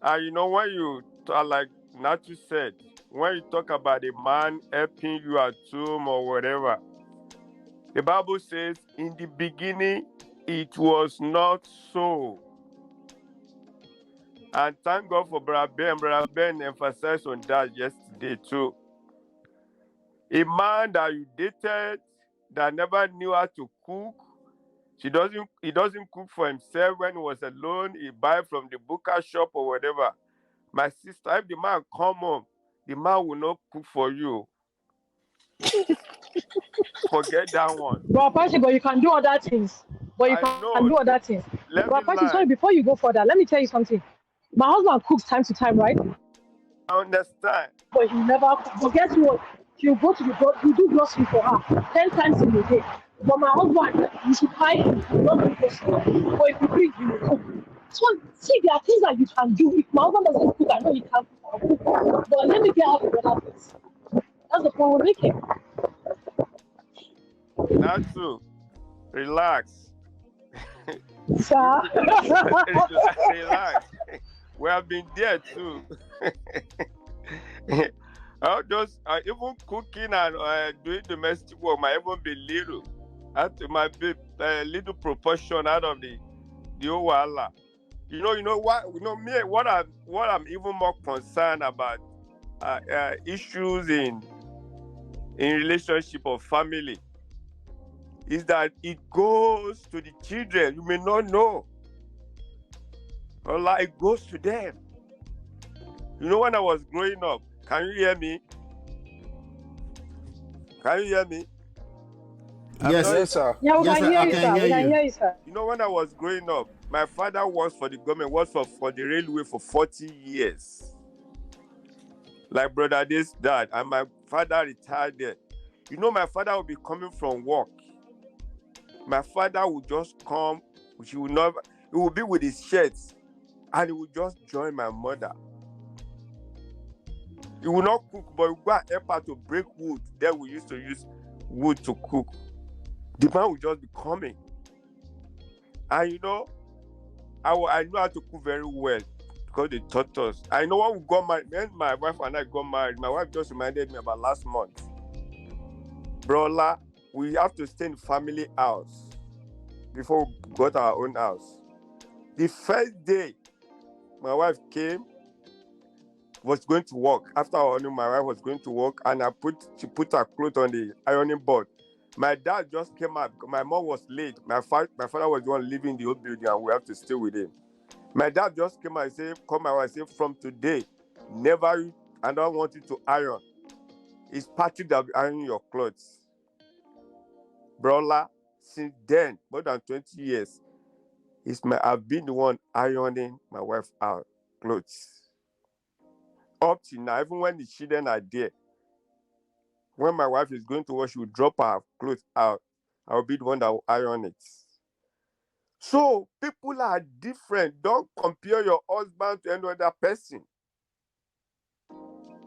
B: And you know, when you like Natu said, when you talk about a man helping you at home or whatever, the Bible says, in the beginning, it was not so. And thank God for Brother Ben. Brother Ben emphasized on that yesterday too. A man that you dated that never knew how to cook, he doesn't cook for himself when he was alone. He buy from the booker shop or whatever. My sister, if the man come home, the man will not cook for you. Forget that one.
C: But you can do other things. But you
B: I
C: can
B: know.
C: do other things.
B: Let me
C: Sorry,
B: lie.
C: before you go further, let me tell you something. My husband cooks time to time, right?
B: I understand.
C: But he never cooks. But guess what? He'll go to you do grocery for her 10 times in a day. But my husband, you should buy him, he will not do grocery. But if you bring, he will cook. So, see, there are things that you can do. If my husband doesn't cook, I know he can't cook. But let me get out of the other place. That's the point we're making.
B: Natu, relax.
C: Sir.
B: Relax. We have been there too. Even cooking and doing domestic work might even be little. That might be a little proportion out of the whole wala. You know what? You know me. What I'm even more concerned about issues in relationship or family is that it goes to the children. You may not know. Or it goes to them. You know, when I was growing up, can you hear me? Can you hear me?
A: Yes,
E: sir.
C: Yeah, we
A: Yes,
C: can
A: sir,
C: hear
A: I
C: you,
A: can
C: sir.
A: hear
C: We can
A: you.
C: hear you, sir.
B: You know, when I was growing up, my father worked for the government, worked for the railway for 40 years. Like Brother This dad, and my father retired there. You know, my father would be coming from work. My father would just come, he would be with his shirts, and he would just join my mother. He would not cook, but he would go and help her to break wood. Then we used to use wood to cook. The man would just be coming. And you know, I know how to cook very well because they taught us. I know when we got married, when my wife and I got married, my wife just reminded me about last month. Brola, we have to stay in family house before we got our own house. The first day my wife came, was going to work. After ironing, my wife was going to work, and she put her clothes on the ironing board. My dad just came out because my mom was late. My father was the one leaving the old building, and we have to stay with him. My dad just came out and said, "Come my wife, say from today, I don't want you to iron. It's Patrick that will be ironing your clothes." Brola, since then, more than 20 years, I've been the one ironing my wife's clothes. Up to now, even when the children are there, when my wife is going to work, she will drop her clothes out, I'll be the one that will iron it. So people are different. Don't compare your husband to any other person.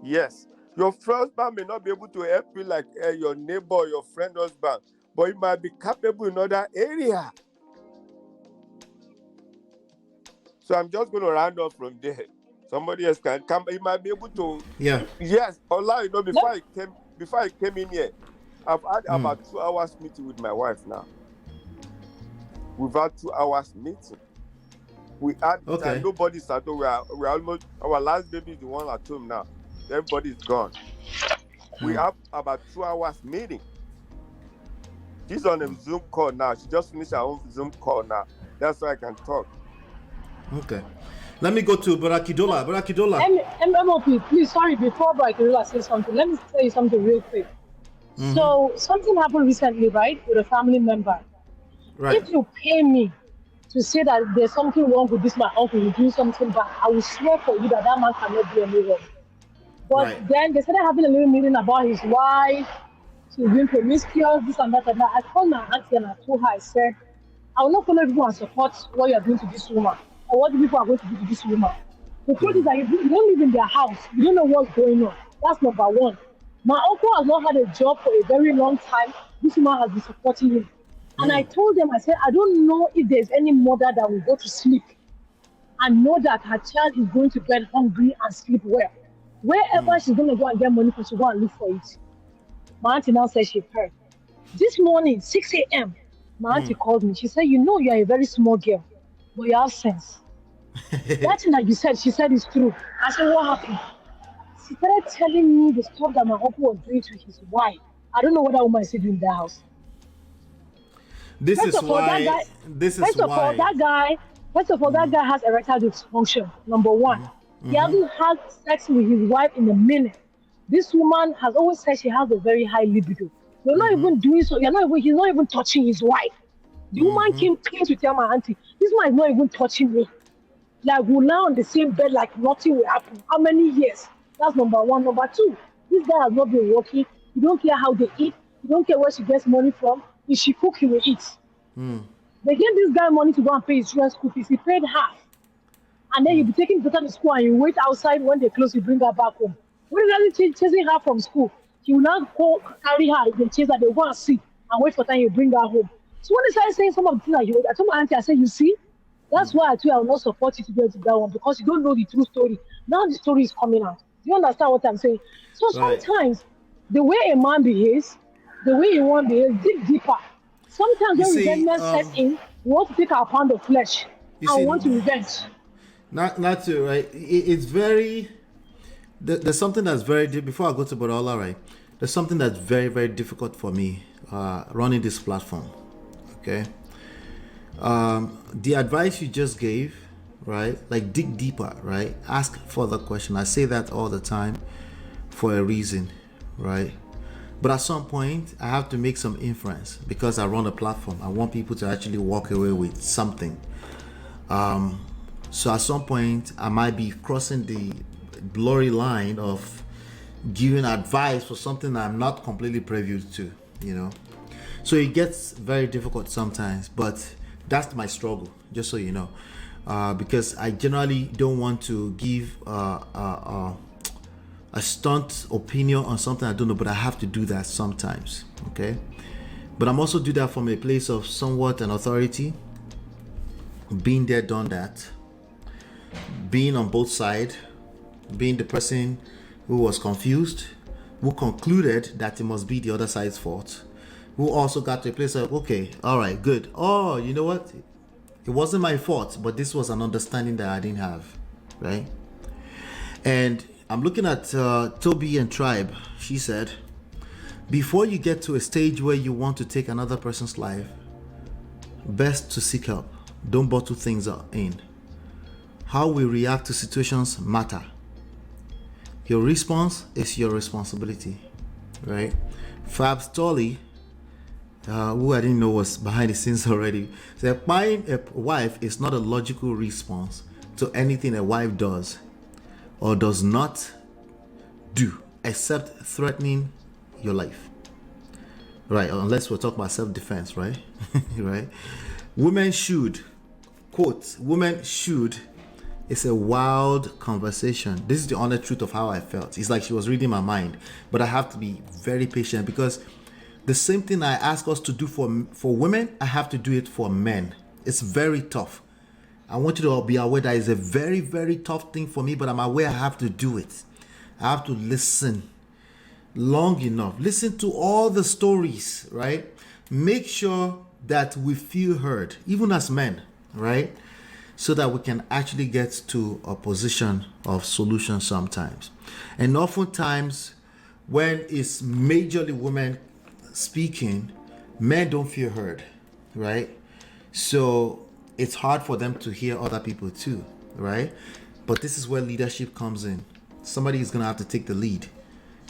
B: Yes, your husband may not be able to help you like your neighbor or your friend husband, but he might be capable in other area. So I'm just going to round up from there. Somebody else can come. He might be able to.
A: Yeah.
B: Yes. Allah, before I came in here, I've had about 2 hours meeting with my wife now. We've had 2 hours meeting. We had time. Nobody's at home. We're almost, our last baby is the one at home now. Everybody's gone. We have about 2 hours meeting. She's on a Zoom call now. She just finished her own Zoom call now. That's why I can talk.
A: Okay. Let me go to Barakidola.
C: MOP, please, sorry, before Barakidola says something, let me tell you something real quick. So something happened recently, right, with a family member.
A: Right.
C: If you pay me to say that there's something wrong with this, my uncle will do something bad, I will swear for you that man cannot do any wrong. But then they started having a little meeting about his wife, she's being promiscuous, this and that and that. I called my auntie and I told her, I said, I will not follow everyone and support what you are doing to this woman or what the people are going to do to this woman. The truth is that you don't live in their house, you don't know what's going on. That's number one. My uncle has not had a job for a very long time. This woman has been supporting him. And I told them, I said, I don't know if there's any mother that will go to sleep and know that her child is going to bed hungry and sleep well. Wherever she's going to go and get money for, she'll go and look for it. My auntie now says she heard. This morning, 6 a.m., my auntie called me. She said, you know, you're a very small girl, but you have sense. That thing that you said, she said is true. I said, what happened? She started telling me the stuff that my uncle was doing to his wife. I don't know what that woman is doing in the house. First of all, that guy has erectile dysfunction, number one. He hasn't had sex with his wife in a minute. This woman has always said she has a very high libido. You're not even doing so. He's not even touching his wife. The woman came clean to tell my auntie, this man is not even touching me. Like, we'll lie on the same bed like nothing will happen. How many years? That's number one. Number two, this guy has not been working. You don't care how they eat. You don't care where she gets money from. If she cook, he will eat. They gave this guy money to go and pay his children's school fees. He paid half. And then he'll be taking the daughter to school and you wait outside when they close, you bring her back home. When he's chasing her from school, he will now go carry her, they chase her, they go and sit and wait for time, you bring her home. So when they started saying some of the things that I told my auntie, I said, you see, that's why I told you I will not support you to go to that one, because you don't know the true story. Now the story is coming out. Do you understand what I'm saying? So sometimes the way a man behaves, the way a woman behaves, dig deeper. Sometimes when resentment sets in, we want to take our pound of flesh and we want to revenge.
A: Not to, right? It's very, there's something that's very, before I go to Bodola, right? There's something that's very, very difficult for me running this platform, okay? The advice you just gave, right? Like, dig deeper, right? Ask further questions. I say that all the time for a reason, right? But at some point, I have to make some inference because I run a platform. I want people to actually walk away with something. So at some point, I might be crossing the blurry line of giving advice for something I'm not completely privy to, you know. So it gets very difficult sometimes, but that's my struggle, just so you know. Because I generally don't want to give a stunt opinion on something I don't know, but I have to do that sometimes, okay? But I'm also do that from a place of somewhat an authority, being there, done that, being on both sides, being the person who was confused, who concluded that it must be the other side's fault, who also got to a place of, okay, all right, good. Oh, you know what? It wasn't my fault, but this was an understanding that I didn't have, right? And I'm looking at Toby and Tribe. She said, before you get to a stage where you want to take another person's life, best to seek help. Don't bottle things in. How we react to situations matter. Your response is your responsibility, right? Fab Stolly, who I didn't know was behind the scenes already, said, buying a wife is not a logical response to anything a wife does or does not do except threatening your life, right? Unless we're talking about self-defense, right? Right? Women should, quote, women should. It's a wild conversation. This is the honest truth of how I felt. It's like she was reading my mind, but I have to be very patient because the same thing I ask us to do for women, I have to do it for men. It's very tough. I want you to all be aware that it's a very, very tough thing for me, but I'm aware I have to do it. I have to listen long enough. Listen to all the stories, right? Make sure that we feel heard, even as men, right? So that we can actually get to a position of solution sometimes. And oftentimes, when it's majorly women speaking, men don't feel heard, right? So it's hard for them to hear other people too, right? But this is where leadership comes in. Somebody is going to have to take the lead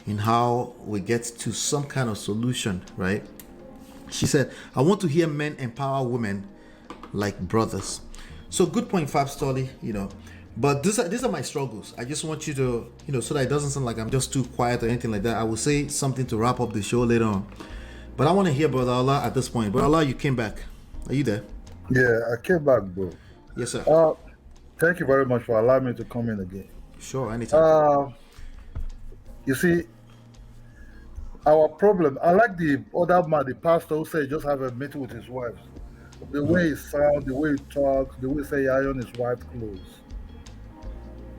A: in how we get to some kind of solution, right? She said, I want to hear men empower women like brothers. So good point, Fab Stolly, but these are my struggles. I just want you to, so that it doesn't sound like I'm just too quiet or anything like that. I will say something to wrap up the show later on. But I want to hear Brother Allah at this point. Brother Allah, you came back. Are you there?
D: Yeah, I came back, bro.
A: Yes, sir.
D: Thank you very much for allowing me to come in again.
A: Sure, anytime.
D: You see, our problem, I like the other man, the pastor who said just have a meeting with his wife. The way he sounds, the way he talks, the way he say he iron his wife's clothes.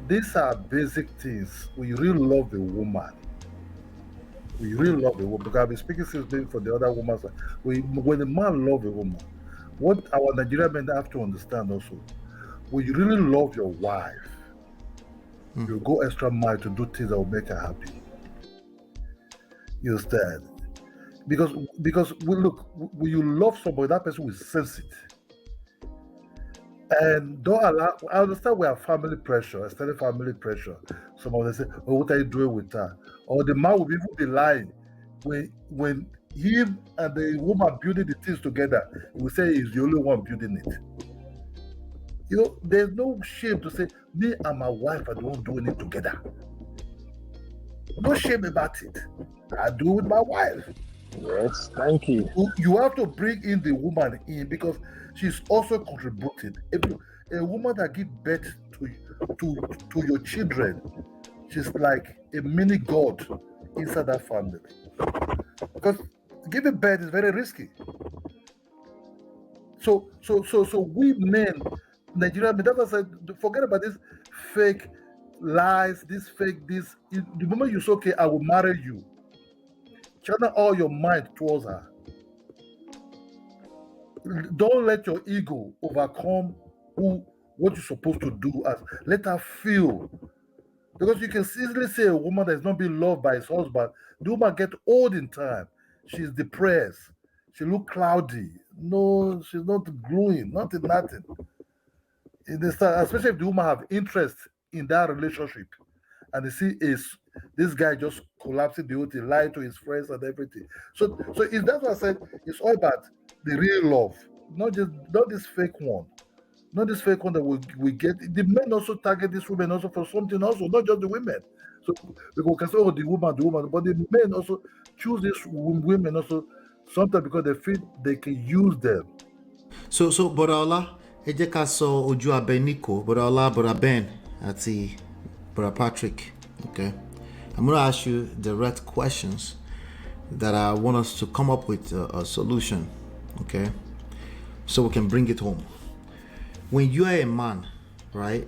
D: These are basic things. We really love a woman. We really love a woman. Because I've been speaking since then for the other woman. When a man loves a woman, what our Nigerian men have to understand also, when you really love your wife, you go extra mile to do things that will make her happy. You understand? Because when you love somebody, that person will sense it. And don't allow. I understand we have family pressure, extended family pressure. Some of them say, "Oh, what are you doing with her?" Or the man will even be lying when him and the woman building the things together. He will say he's the only one building it. There's no shame to say me and my wife are the one doing it together. No shame about it. I do with my wife.
E: Yes, thank you.
D: You have to bring in the woman in because she's also contributing. A woman that gives birth to your children, she's like a mini god inside that family. Because giving birth is very risky. So we men, Nigerian men, that's why I said, forget about this fake lies, this. The moment you say, okay, I will marry you, channel all your mind towards her. Don't let your ego overcome what you're supposed to do. Let her feel. Because you can easily say a woman that is not being loved by his husband, the woman get old in time. She's depressed. She look cloudy. No, she's not glowing. Nothing. Especially if the woman have interest in that relationship. And they see this guy just collapsing the whole thing, lying to his friends and everything. So that's what I said. It's all about the real love, not this fake one, not this fake one that we get. The men also target these women also for something also, not just the women. So we can say, oh, the woman, but the men also choose these women also sometimes because they feel they can use them.
A: So Brother Allah, ẹ jẹ́ ká sọ ojú abẹ Nico, Brother Allah, Brother Ben, àti Brother Patrick. Okay, I'm going to ask you direct questions that I want us to come up with a solution. Okay, so we can bring it home. When you are a man, right?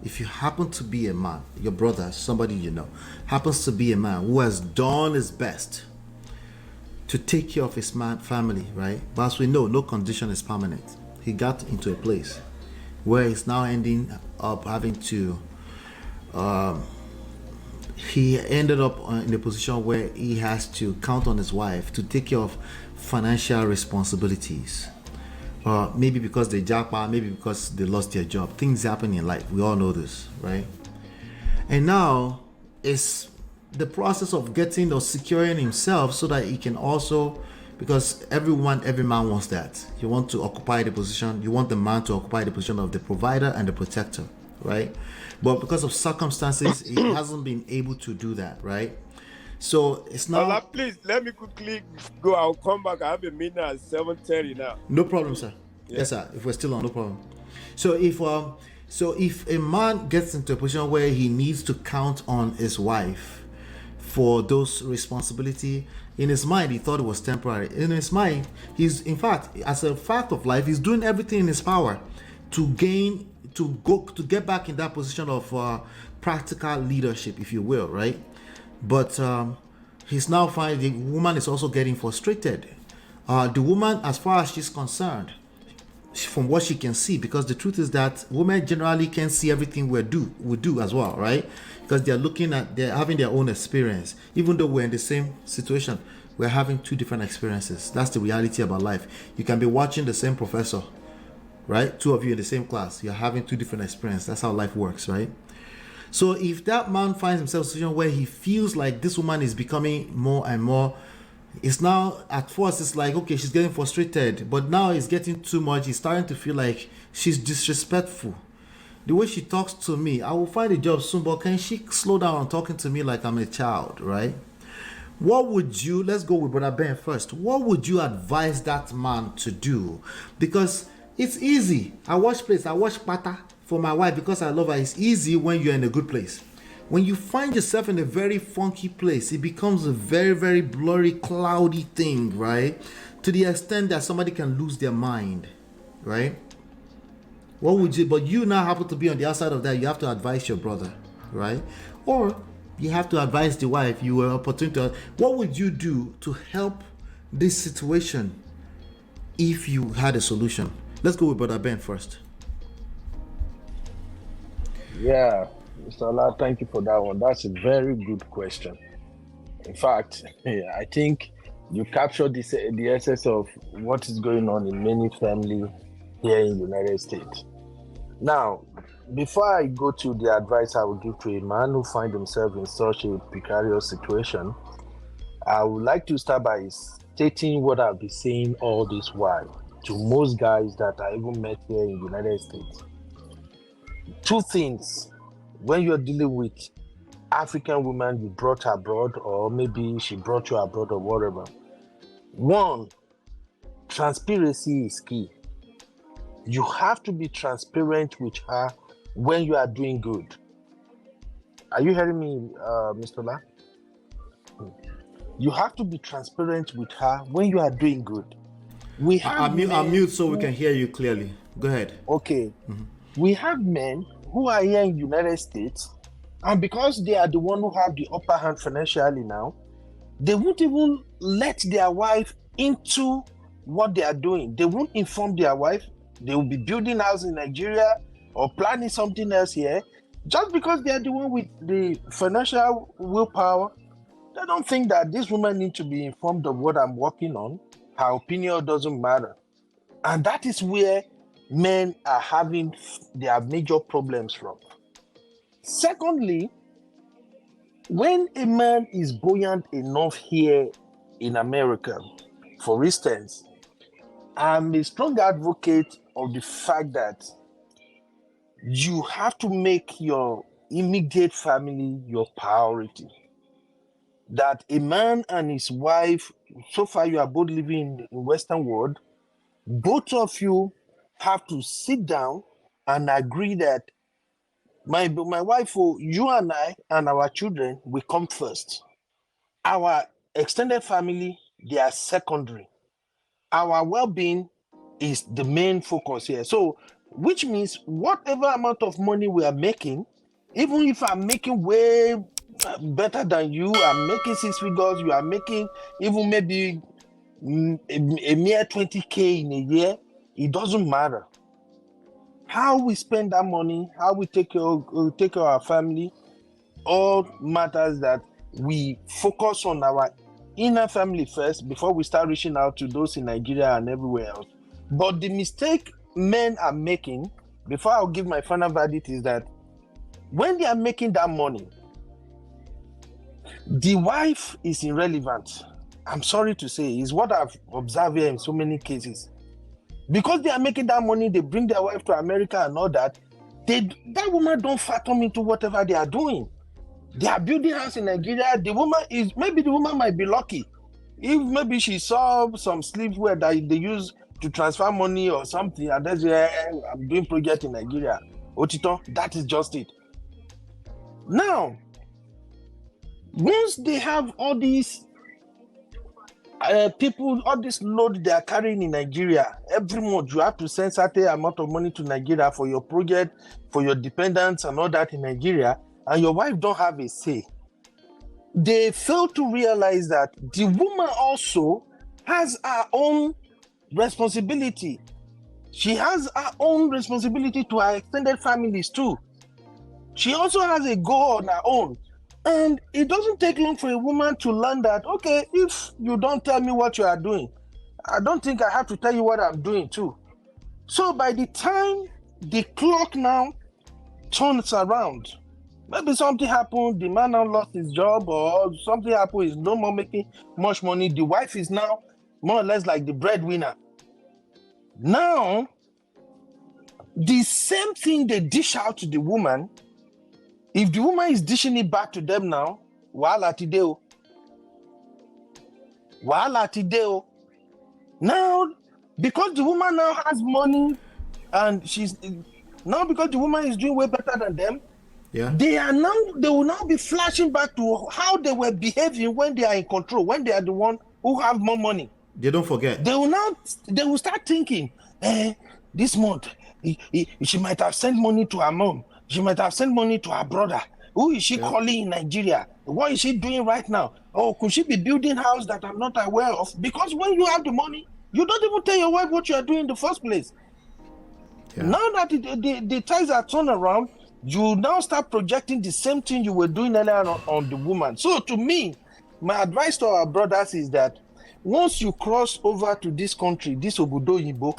A: If you happen to be a man, your brother, somebody you know, happens to be a man who has done his best to take care of his family, right? But as we know, no condition is permanent. He got into a place where he's now ending up having to he ended up in a position where he has to count on his wife to take care of financial responsibilities. Maybe because they Japa, maybe because they lost their job. Things happen in life. We all know this, right? And now it's the process of getting or securing himself so that he can also, because every man wants that. You want to occupy the position. You want the man to occupy the position of the provider and the protector, right? But because of circumstances, he hasn't been able to do that, right? So it's now.
B: Ola, please let me quickly go. I'll come back. I have a meeting at 7:30 now.
A: No problem, sir.
B: Yeah.
A: Yes, sir. If we're still on, no problem. So if a man gets into a position where he needs to count on his wife for those responsibility, in his mind he thought it was temporary. In his mind, he's, in fact, as a fact of life, he's doing everything in his power to get back in that position of practical leadership, if you will, right? But he's now finding the woman is also getting frustrated. The woman, as far as she's concerned, from what she can see, because the truth is that women generally can see everything we do as well, right? Because they're having their own experience. Even though we're in the same situation, we're having two different experiences. That's the reality about life. You can be watching the same professor, right? Two of you in the same class, you're having two different experiences. That's how life works, right? So if that man finds himself in a situation where he feels like this woman is becoming more and more, it's now, at first it's like, okay, she's getting frustrated, but now it's getting too much. He's starting to feel like she's disrespectful. The way she talks to me, I will find a job soon, but can she slow down on talking to me like I'm a child, right? What would you, let's go with Brother Ben first. What would you advise that man to do? Because it's easy. I watch Pata for my wife because I love her. It's easy when you're in a good place. When you find yourself in a very funky place, it becomes a very, very blurry, cloudy thing, right? To the extent that somebody can lose their mind, right? What would you, but you now happen to be on the outside of that, you have to advise your brother, right? Or you have to advise the wife, you were opportune to, what would you do to help this situation if you had a solution? Let's go with Brother Ben first.
E: Yeah. Mr. Ola, thank you for that one. That's a very good question. In fact, I think you captured the essence of what is going on in many families here in the United States. Now, before I go to the advice I would give to a man who finds himself in such a precarious situation, I would like to start by stating what I've been saying all this while to most guys that I even met here in the United States. Two things. When you're dealing with African women you brought abroad, or maybe she brought you abroad or whatever. One, transparency is key. You have to be transparent with her when you are doing good. Are you hearing me, Mr. La? You have to be transparent with her when you are doing good.
A: I'll mute so we can hear you clearly. Go ahead.
E: Okay. Mm-hmm. We have men who are here in the United States, and because they are the one who have the upper hand financially now, they won't even let their wife into what they are doing. They won't inform their wife. They will be building house in Nigeria or planning something else here, just because they are the one with the financial willpower. They don't think that this woman needs to be informed of what I'm working on. Her opinion doesn't matter. And that is where men are having their major problems from. Secondly, when a man is buoyant enough here in America, for instance, I'm a strong advocate of the fact that you have to make your immediate family your priority. That a man and his wife, so far you are both living in Western world, both of you have to sit down and agree that my wife, you and I and our children will come first. Our extended family, they are secondary. Our well-being is the main focus here. So, which means whatever amount of money we are making, even if I'm making way better than you, I'm making 6 figures, you are making even maybe a mere 20K in a year, it doesn't matter. How we spend that money, how we take care of our family, all matters that we focus on our inner family first before we start reaching out to those in Nigeria and everywhere else. But the mistake men are making, before I'll give my final verdict, is that when they are making that money, the wife is irrelevant. I'm sorry to say, it's what I've observed here in so many cases. Because they are making that money, they bring their wife to America and all that. That woman don't fathom into whatever they are doing. They are building house in Nigeria. The woman might be lucky. If maybe she saw some sleepwear that they use to transfer money or something, and that's I'm doing project in Nigeria. Otito, that is just it. Now, once they have all these people, all this load they are carrying in Nigeria, every month you have to send certain amount of money to Nigeria for your project, for your dependents and all that in Nigeria, and your wife don't have a say. They fail to realize that the woman also has her own responsibility. She has her own responsibility to her extended families too. She also has a goal on her own. And it doesn't take long for a woman to learn that, okay, if you don't tell me what you are doing, I don't think I have to tell you what I'm doing too. So by the time the clock now turns around, maybe something happened, the man now lost his job, or something happened, he's no more making much money. The wife is now more or less like the breadwinner. Now, the same thing they dish out to the woman, if the woman is dishing it back to them now, wahala tideo. Now, because the woman now has money, and because the woman is doing way better than them, they will now be flashing back to how they were behaving when they are in control, when they are the one who have more money.
A: They don't forget.
E: They will start thinking, this month she might have sent money to her mom, she might have sent money to her brother. Who is she calling in Nigeria? What is she doing right now? Oh, could she be building house that I'm not aware of? Because when you have the money, you don't even tell your wife what you are doing in the first place. Now that the ties are turned around, you now start projecting the same thing you were doing earlier on the woman. So to me, my advice to our brothers is that once you cross over to this country, this Obodo Yibo,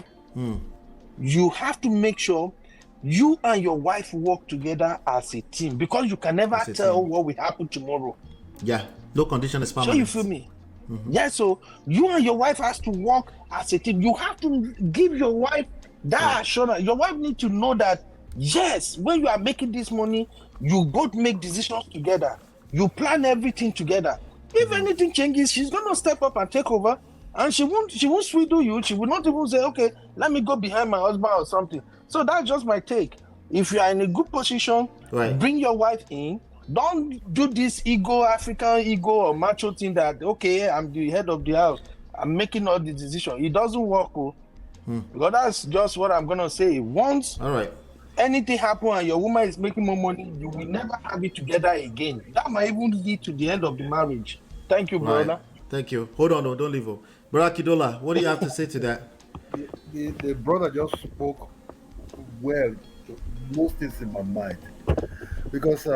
E: you have to make sure you and your wife work together as a team, because you can never tell what will happen tomorrow.
A: Yeah, no condition is permanent.
E: So you feel me? Yeah, so you and your wife has to work as a team. You have to give your wife that assurance. Your wife needs to know that, yes, when you are making this money, you both make decisions together. You plan everything together. If anything changes, she's gonna step up and take over, and she won't swindle you. She will not even say, okay, let me go behind my husband or something. So that's just my take. If you are in a good position, bring your wife in. Don't do this African ego or macho thing that, okay, I'm the head of the house, I'm making all the decisions. It doesn't work, because that's just what I'm gonna say. Once anything happens and your woman is making more money, you will never have it together again. That might even lead to the end of the marriage. Thank you, brother.
A: Thank you. Hold on, don't leave. Brother Kidola, what do you have to say to that?
D: The brother just spoke well most things in my mind, because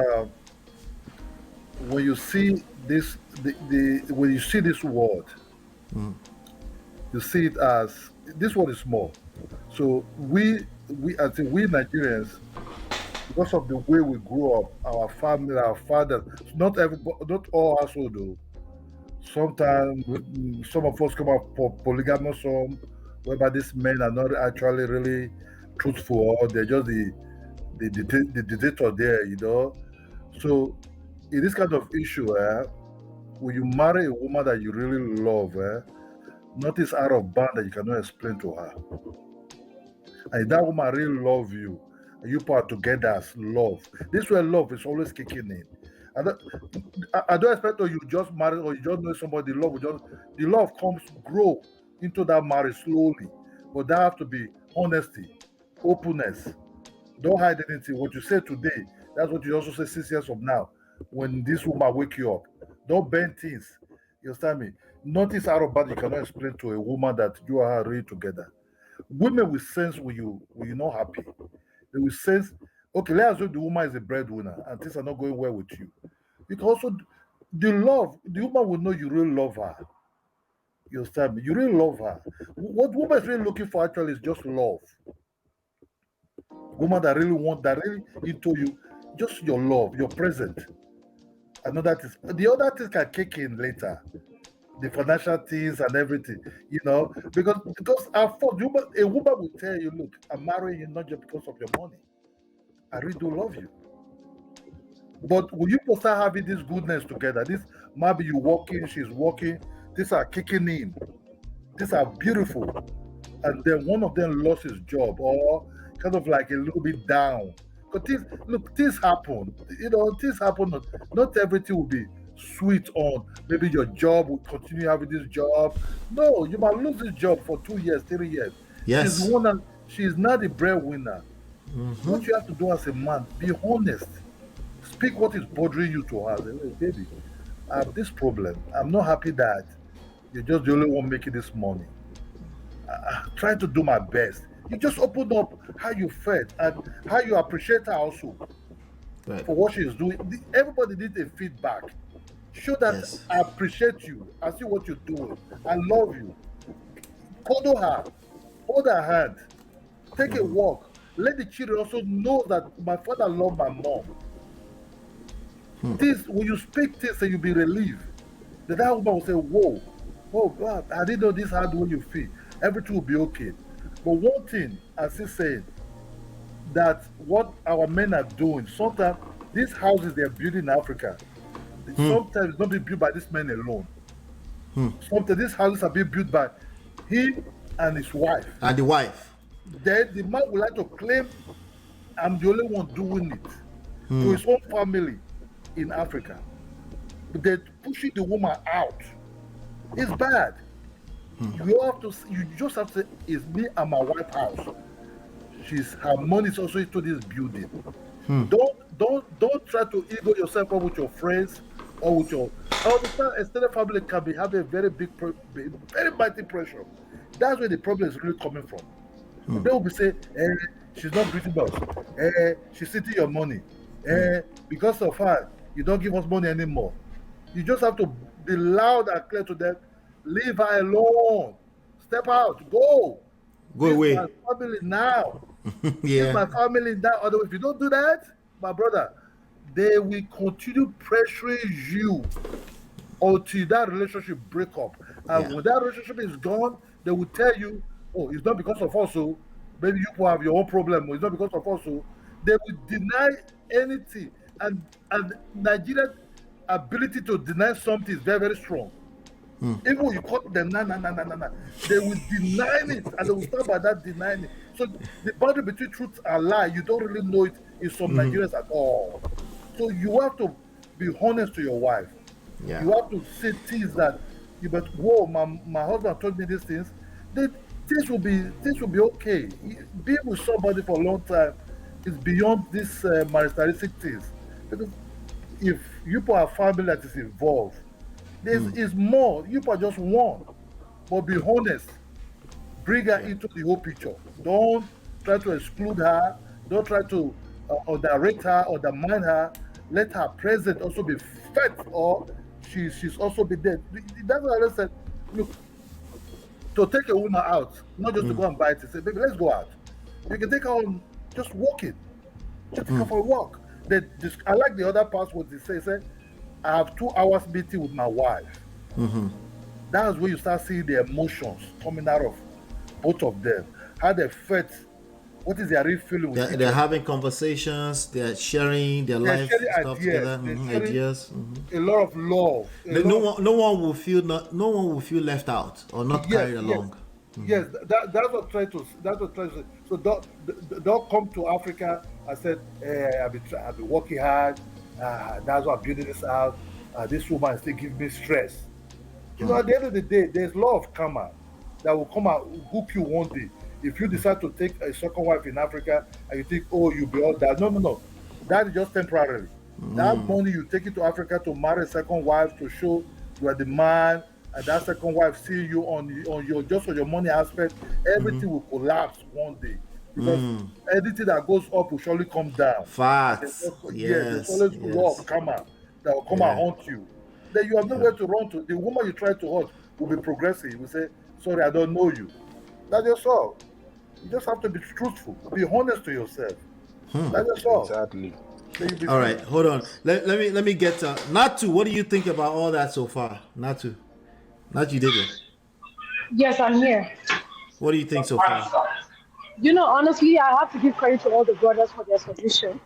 D: when you see this, when you see this word, you see it as this word is small. So we I think we Nigerians, because of the way we grew up, our family, our fathers, not all household though. Sometimes some of us come up polygamous home, whereby these men are not actually really truthful, or they're just the dictator there, you know. So in this kind of issue, when you marry a woman that you really love, notice out of bound that you cannot explain to her. And if that woman really love you, and you part together as love, this way love is always kicking in. I don't expect you just marry or you just know somebody. The love comes grow into that marriage slowly, but there have to be honesty, openness. Don't hide anything. What you say today, that's what you also say 6 years from now. When this woman wake you up, don't bend things. You understand me? Notice out of bad you cannot explain to a woman that you are really together. Women will sense when you're not happy. They will sense, okay, let's assume the woman is a breadwinner and things are not going well with you. It also the woman will know you really love her. You understand me? You really love her. What woman is really looking for actually is just love. Woman that really into you, just your love, your present. The other things can kick in later. The financial things and everything, you know, because at first a woman will tell you, look, I'm marrying you not just because of your money. I really do love you. But when you both start having this goodness together, this maybe you walking, she's walking, these are kicking in, these are beautiful, and then one of them lost his job or kind of like a little bit down. Because things happen. Things happen. Not everything will be sweet on. Maybe your job will continue having this job. No, you might lose this job for 2 years, 3 years.
A: Yes.
D: She's not the breadwinner. What you have to do as a man, be honest. Speak what is bothering you to her. Say, "Hey, baby, I have this problem. I'm not happy that you're just the only one making this money. I try to do my best." You just open up how you felt and how you appreciate her also for what she's doing. Everybody needs a feedback. Show that
A: Yes.
D: I appreciate you. I see what you're doing. I love you. Cuddle her. Hold her hand. Take a walk. Let the children also know that my father loved my mom. This, when you speak this and you be relieved, that woman will say, whoa, oh God, I didn't know this hard the way you feel. Everything will be okay. But one thing, as he said, that what our men are doing, sometimes these houses they're building in Africa, sometimes it's not being built by this man alone. Sometimes these houses are being built by him and his wife.
A: And the wife.
D: Then the man would like to claim, I'm the only one doing it to his own family in Africa. But they're pushing the woman out. It's bad. You just have to say, it's me and my wife's house. Her money is also into this building. Don't try to ego yourself up with your friends or with your. I understand extended family can be having a very big, very mighty pressure. That's where the problem is really coming from. They will be saying, she's not greeting us. She's eating your money. Because of her, you don't give us money anymore. You just have to be loud and clear to them. Leave her alone. Step out. Go.
A: Go away.
D: My family now.
A: Yeah.
D: My family now. Otherwise, if you don't do that, my brother, they will continue pressuring you until that relationship break up. And when that relationship is gone, they will tell you, oh, it's not because of us, so maybe you have your own problem. It's not because of us, so they will deny anything. And Nigeria's ability to deny something is very, very strong. Even when you call them, nah, they will deny it, and they will start by that denying it. So the boundary between truth and lie, you don't really know it in some Nigerians at all. So you have to be honest to your wife.
A: Yeah.
D: You have to say things that but whoa, my husband told me these things. Things will be okay. Being with somebody for a long time is beyond these maritalistic things. Because if you put a family that is involved, there is more. You put just one. But be honest. Bring her into the whole picture. Don't try to exclude her. Don't try to underrate her or undermine her. Let her presence also be felt, or she's also be there. That's what I said. Look, to take a woman out, not just to go and buy it and say, baby, let's go out. You can take her on just walking. Just take her for a walk. I like the other part what they say, I have 2 hours meeting with my wife. That's where you start seeing the emotions coming out of both of them. How they felt, what is their real feeling with
A: They're having conversations, they're sharing their life stuff together, ideas.
D: A lot of love.
A: No one will feel left out or not carried along.
D: Yes, that's what I'm trying to say. So don't come to Africa and say, I've been working hard, that's why I'm building this out. This woman still giving me stress. You know, at the end of the day, there's law of karma that will come out, hook you one day. If you decide to take a second wife in Africa and you think, oh, you'll be all that. No. That is just temporarily. That money you take it to Africa to marry a second wife to show you are the man, and that second wife see you on your money aspect, everything will collapse one day. Because anything that goes up will surely come down.
A: Facts.
D: There's always law of karma that will come and haunt you. Then you have nowhere to run to. The woman you try to hurt will be progressive. Will say, sorry, I don't know you. That's just all. You just have to be truthful. Be honest to yourself. That's just all.
E: Exactly.
A: All right, hold on. Let me get Natu. What do you think about all that so far? Natu, you did it.
C: Yes, I'm here.
A: What do you think so far?
C: You know, honestly, I have to give credit to all the brothers for their submission.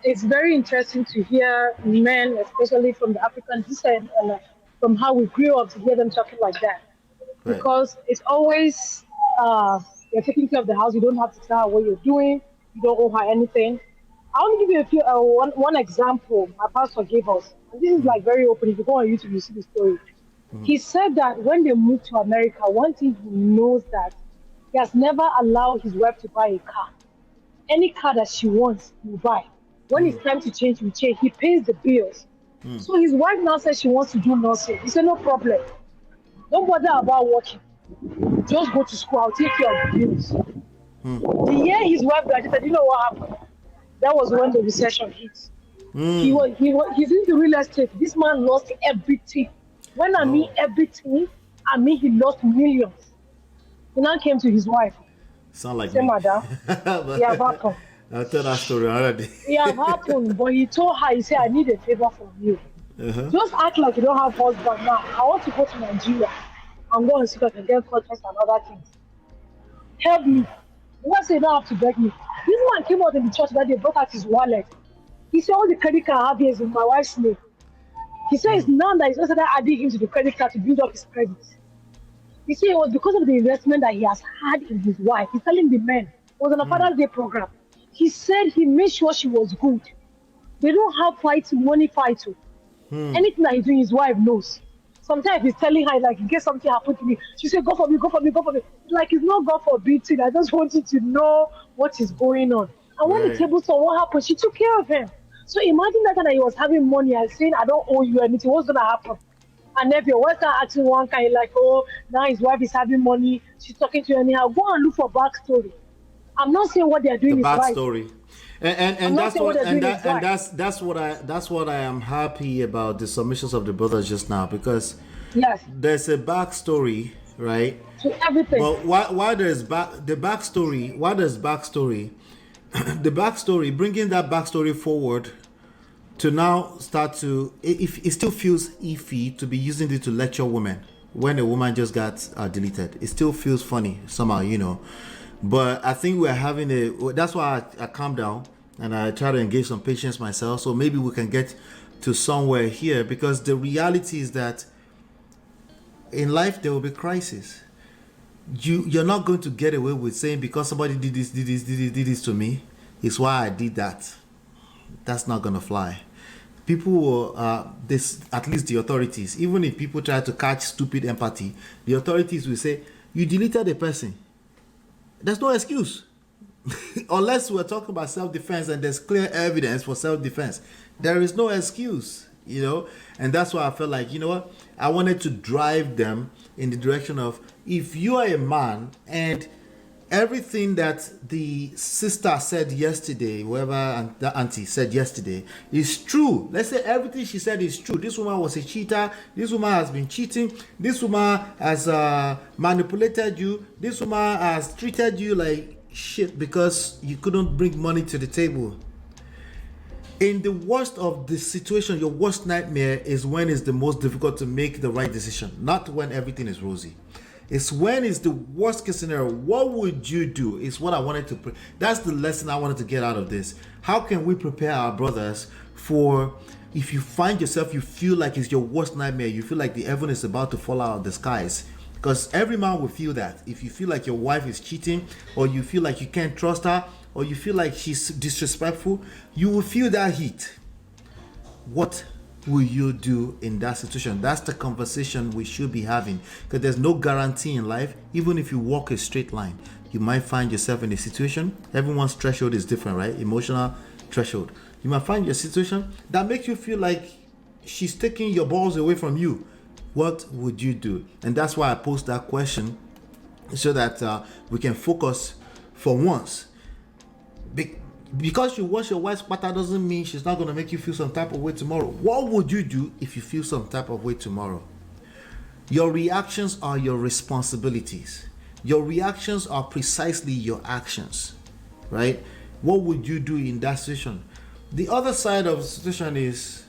C: It's very interesting to hear men, especially from the African descent, and from how we grew up, to hear them talking like that.
A: Right.
C: Because it's always you're taking care of the house. You don't have to tell her what you're doing. You don't owe her anything. I want to give you a few one example my pastor gave us. And this is like very open. If you go on YouTube, you see the story. He said that when they moved to America, one thing he knows that he has never allowed his wife to buy a car. Any car that she wants, he will buy. When it's time to change, he will change. He pays the bills. So his wife now says she wants to do nursing. He said, no problem. Don't bother about working. Just go to school. I'll take care of the bills. The year his wife graduated, you know what happened? That was when the recession hit. He's into real estate. This man lost everything. When I mean everything, I mean he lost millions. He now came to his wife.
A: Sound like
C: Say,
A: me.
C: madam, it have happened.
A: I'll tell that story already.
C: It have happened, but he told her, he said, I need a favor from you. Just act like you don't have husband now. I want to go to Nigeria. I'm going to see if I can get contracts and other things. Help me. Once you don't have to beg me. This man came out in the church that they brought out his wallet. He said, all the credit card I have here is in my wife's name. He said it's now that he's also adding him to the credit card to build up his credit. He said it was because of the investment that he has had in his wife. He's telling the men. It was on a Father's Day program. He said he made sure she was good. They don't have money fight. Anything that he's doing, his wife knows. Sometimes he's telling her, like, in case something happened to me, she said, go for me, go for me, go for me. Like, it's not God forbidden. I just want you to know what is going on. And when the table saw what happened, she took care of him. So imagine that he was having money and saying, I don't owe you anything. What's going to happen? And if your wife start asking one kind, like, oh, now his wife is having money, she's talking to you anyhow, go and look for backstory. I'm not saying what they're doing is right.
A: Backstory. And that's what I am happy about the submissions of the brothers just now, because there's a backstory, right?
C: To everything.
A: But why there's the backstory, the backstory, bringing that backstory forward to now start to, if it still feels iffy to be using it to lecture women when a woman just got deleted. It still feels funny somehow, you know. But I think we're having that's why I calm down and I try to engage some patience myself. So maybe we can get to somewhere here, because the reality is that in life there will be crises. You're not going to get away with saying, because somebody did this to me, it's why I did that. That's not going to fly. People will, at least the authorities, even if people try to catch stupid empathy, the authorities will say, you deleted a person. There's no excuse. Unless we're talking about self-defense and there's clear evidence for self-defense. There is no excuse, you know? And that's why I felt like, you know what? I wanted to drive them in the direction of, if you are a man and everything that the sister said yesterday, whoever the auntie said yesterday, is true. Let's say everything she said is true. This woman was a cheater. This woman has been cheating. This woman has manipulated you. This woman has treated you like shit because you couldn't bring money to the table. In the worst of the situation, your worst nightmare is when it's the most difficult to make the right decision, not when everything is rosy. It's when it's the worst case scenario. What would you do? Is what I wanted to. That's the lesson I wanted to get out of this. How can we prepare our brothers for, if you find yourself, you feel like it's your worst nightmare, you feel like the heaven is about to fall out of the skies? Because every man will feel that. If you feel like your wife is cheating, or you feel like you can't trust her, or you feel like she's disrespectful, you will feel that heat. What will you do in that situation? That's the conversation we should be having, because there's no guarantee in life. Even if you walk a straight line, you might find yourself in a situation. Everyone's threshold is different, right? Emotional threshold. You might find your situation that makes you feel like she's taking your balls away from you. What would you do? And that's why I posed that question, so that we can focus for once. Because you wash your wife's pattern doesn't mean she's not going to make you feel some type of way tomorrow. What would you do if you feel some type of way tomorrow? Your reactions are your responsibilities. Your reactions are precisely your actions, right? What would you do in that situation? The other side of the situation is,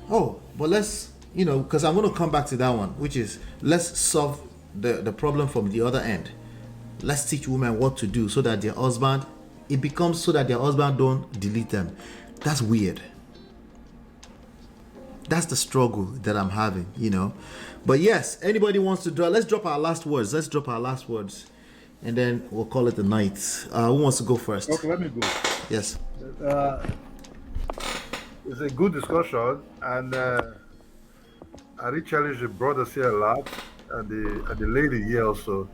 A: but let's, because I'm going to come back to that one, which is, let's solve the problem from the other end. Let's teach women what to do so that their husband it becomes so that their husband don't delete them. That's weird. That's the struggle that I'm having, you know. But yes, anybody wants to draw, let's drop our last words. And then we'll call it a night. Who wants to go first?
D: Okay, let me go.
A: Yes.
D: It's a good discussion, and I really challenge the brothers here a lot, and the lady here also.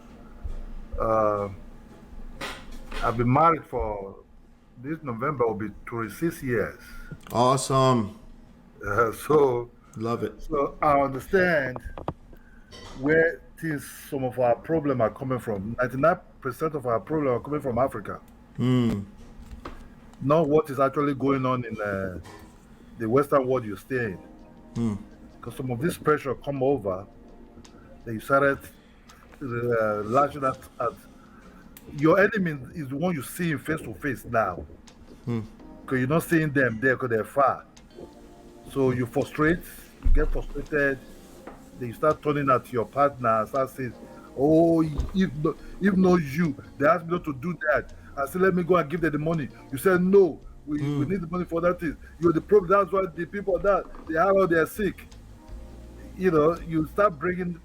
D: I've been married for this November will be 26 years.
A: Awesome.
D: So
A: love it.
D: So I understand where some of our problems are coming from. 99% of our problems are coming from Africa. Not what is actually going on in the Western world you stay in. Because some of this pressure come over, they started lashing at your enemy is the one you see face to face now. Because you're not seeing them there because they're far. So you get frustrated, then you start turning at your partner and start saying, oh, if not you, they asked me not to do that. I said, let me go and give them the money. You said, no, we need the money for that thing. You're the problem. That's why the people they're sick. You know, you start bringing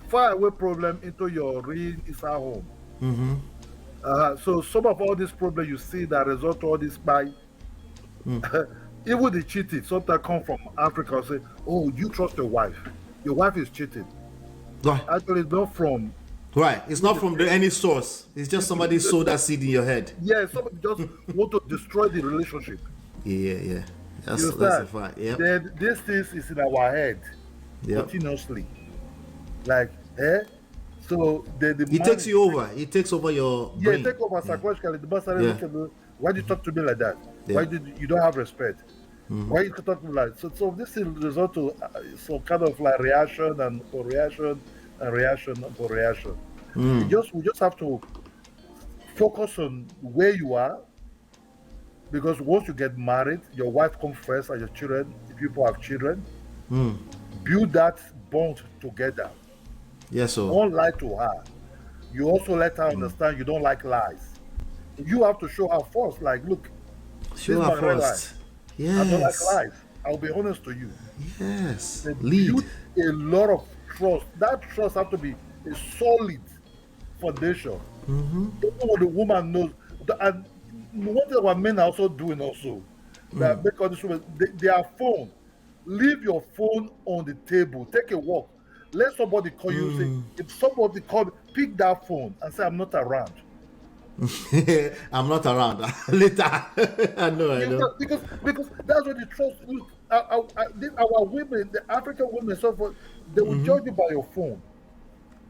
D: far away problem into your real Isa home. So some of all these problems you see that result to all this by even the cheating sometimes come from Africa and say, oh, you trust your wife is cheating. Actually, it's not from
A: it's not from any source. It's just somebody sowed that seed in your head.
D: Yeah, somebody just want to destroy the relationship.
A: Yeah. That's a fact.
D: Then this thing is in our head continuously. Like, so
A: it takes you over. It takes over your brain.
D: It takes over psychologically. The man started why do you talk to me like that? Why did you don't have respect? Why you talk to me like so this is result to some kind of like reaction and for reaction and reaction for reaction. We just have to focus on where you are, because once you get married, your wife comes first and your children, if people have children, build that bond together.
A: Yes, sir.
D: Don't lie to her. You also let her understand you don't like lies. You have to show her first, like, look,
A: show her first. Yes.
D: I don't like lies. I'll be honest to you.
A: Yes.
D: Lead. Build a lot of trust. That trust has to be a solid foundation. Even when the woman knows, and one thing our men are also doing that make all this women, their phone, leave your phone on the table, take a walk. Let somebody call you. Say, if somebody call me, pick that phone and say, I'm not around.
A: I'm not around. Later. I know.
D: Because that's what the trust. Our women, the African women, so forth, they will judge you by your phone.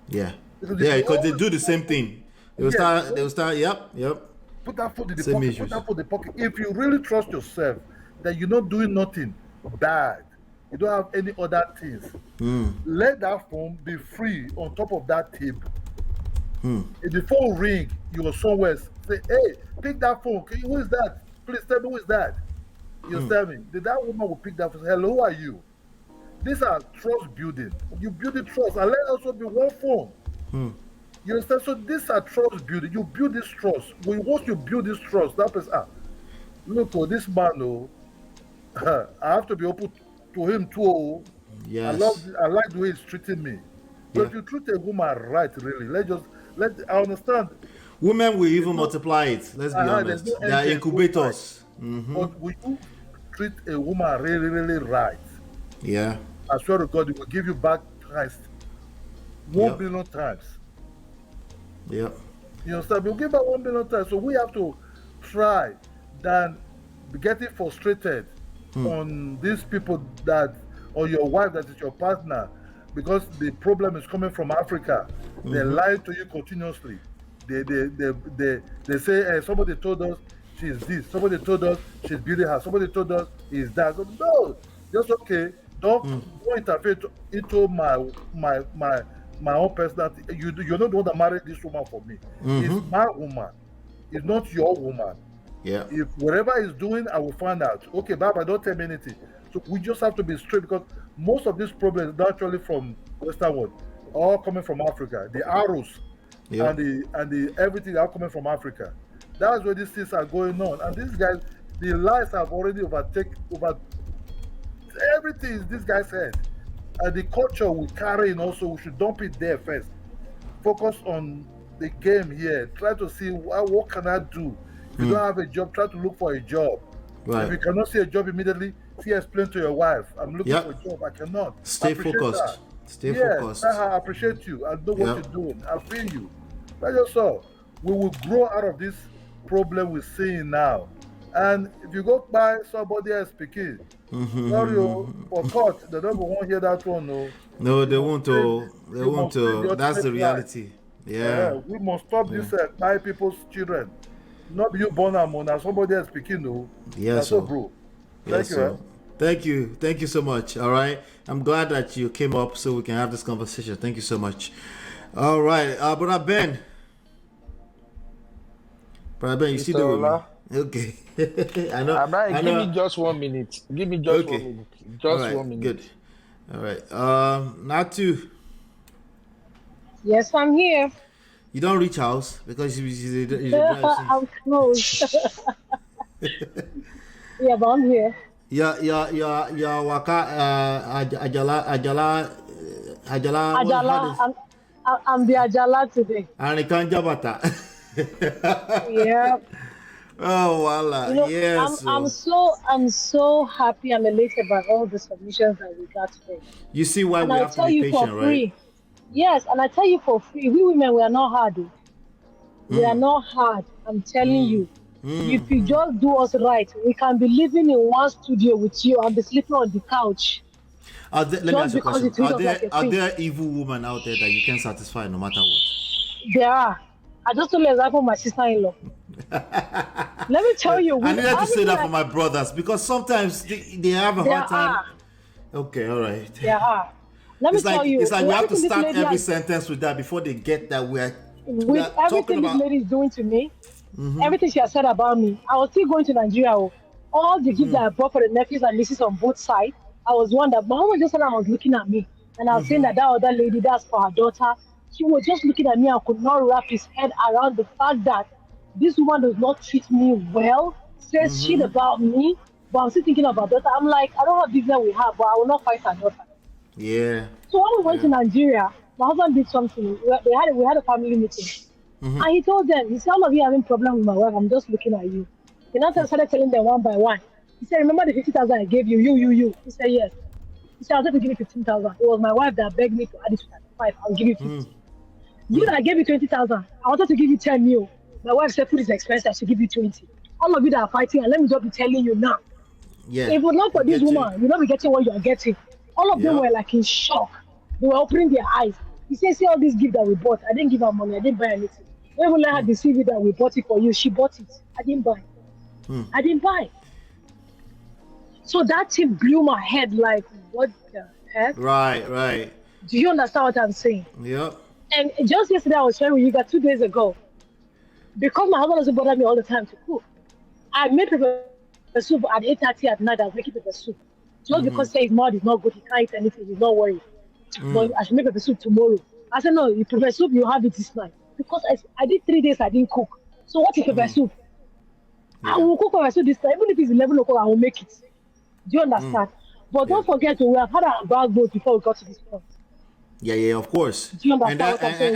A: Yeah. Because they do the same thing. They will start. Yep.
D: Put that phone in the pocket. Put that phone in the pocket. If you really trust yourself, that you're not doing nothing bad, you don't have any other things, let that phone be free on top of that table. If the phone ring, you go somewhere, say, hey, pick that phone. Who is that? Please tell me who is that. You tell me. That woman will pick that phone. Hello, who are you? These are trust building. You build the trust, and let also be one phone. You understand? So these are trust building. You build this trust. Once you build this trust, that person, look, this man, I have to be open to him too.
A: Yes.
D: I like the way he's treating me. So if you treat a woman right, really, I understand.
A: Women will even multiply it. Let's be honest. They are incubators.
D: But will you treat a woman really, really right?
A: Yeah.
D: I swear to God, it will give you back times 1 billion times.
A: Yeah.
D: You understand? We'll give back 1 billion times. So we have to try than getting frustrated on these people or your wife that is your partner, because the problem is coming from Africa. They lie to you continuously. They say, hey, somebody told us she's this. Somebody told us she's building her. Somebody told us is that. No, just okay. Don't interfere into my own personality. You're not the one that married this woman for me. It's my woman. It's not your woman.
A: Yeah.
D: If whatever he's doing, I will find out. Okay, Baba, don't tell me anything. So we just have to be straight, because most of these problems are actually from Western world, all coming from Africa. The arrows and the everything are coming from Africa. That's where these things are going on. And these guys, the lies have already overtaken over everything is this guy's head. And the culture we carry in also, we should dump it there first. Focus on the game here. Try to see what can I do. If you don't have a job, try to look for a job.
A: Right.
D: If you cannot see a job immediately, explain to your wife, I'm looking for a job. I cannot.
A: Stay focused. Stay focused.
D: I appreciate you. I know what you're doing. I feel you. That's just all. We will grow out of this problem we're seeing now. And if you go by somebody else speaking, sorry, for court, they don't want to hear that one.
A: No, they won't. They won't. That's the reality. Yeah.
D: We must stop this by people's children. Not you born and somebody else speaking. No.
A: Yes,
D: so, bro.
A: Thank you. Thank you. Thank you so much. All right. I'm glad that you came up so we can have this conversation. Thank you so much. All right. Brother Ben. Brother Ben, you see the way? Okay. I know.
E: Give me just 1 minute. Give me just 1 minute. Just
A: right,
E: 1 minute.
A: Good. All right. Natu.
C: Yes, I'm here.
A: You don't reach house because you
C: I'm close. Yeah, but I'm here.
A: Yeah, waka Ajala.
C: I'm the Ajala today.
A: And it can't Jabata.
C: Yeah.
A: Oh, voila. Yes.
C: I'm so happy and elated by all the submissions that we got today.
A: You see why
C: and
A: we have to be patient, right?
C: Yes, and I tell you for free, we women, we are not hard. We are not hard. I'm telling you. If you just do us right, we can be living in one studio with you and be sleeping on the couch.
A: Let me ask you a question. Are there evil women out there that you can satisfy no matter what?
C: There are. I just told an example my sister-in-law. Let me tell you.
A: I needed to say that for my brothers because sometimes they have a hard time. Okay, all right.
C: There are. Let me tell you.
A: It's like we have to start every sentence with that before they get that we are
C: everything this lady is doing to me, everything she has said about me, I was still going to Nigeria. All the gifts that I brought for the nephews and nieces on both sides, I was one that my mom just said I was looking at me. And I was saying that other lady, that's for her daughter. She was just looking at me and could not wrap his head around the fact that this woman does not treat me well, says shit about me, but I'm still thinking about her daughter. I'm like, I don't have business with her, but I will not fight her daughter.
A: Yeah.
C: So when we went to Nigeria, my husband did something. We had a family meeting. And he told them, he said, all of you having problem with my wife, I'm just looking at you. He now started telling them one by one. He said, remember the 50,000 I gave you? You. He said, yes. He said, I was going to give you 15,000. It was my wife that begged me to add it to 35. I'll give you 50. You that I gave you 20,000. I wanted to give you 10 mil. My wife said food is expensive. I should give you 20. All of you that are fighting, and let me just be telling you now.
A: Yeah.
C: If it was not for this woman, you'll not be getting what you are getting. All of them were like in shock. They were opening their eyes. He said, see all these gifts that we bought. I didn't give her money. I didn't buy anything. Don't even let her deceive you that we bought it for you. She bought it. I didn't buy. I didn't buy. So that thing blew my head like, what the heck?
A: Right.
C: Do you understand what I'm saying?
A: Yep.
C: And just yesterday, I was sharing with you guys 2 days ago. Because my husband doesn't bother me all the time to cook. I made pepper soup at 8:30 at night. I was making pepper soup. Just because his mouth is not good, he can't eat anything, he's not worried. But I should make pepper soup tomorrow. I said, no, you pepper soup, you have it this night. Because I did 3 days, I didn't cook. So what is pepper soup? I will cook pepper soup this time. Even if it's 11 o'clock, I will make it. Do you understand? But don't forget, we have had our bag boat before we got to this point.
A: Yeah, of course.
C: Do you understand what I'm saying?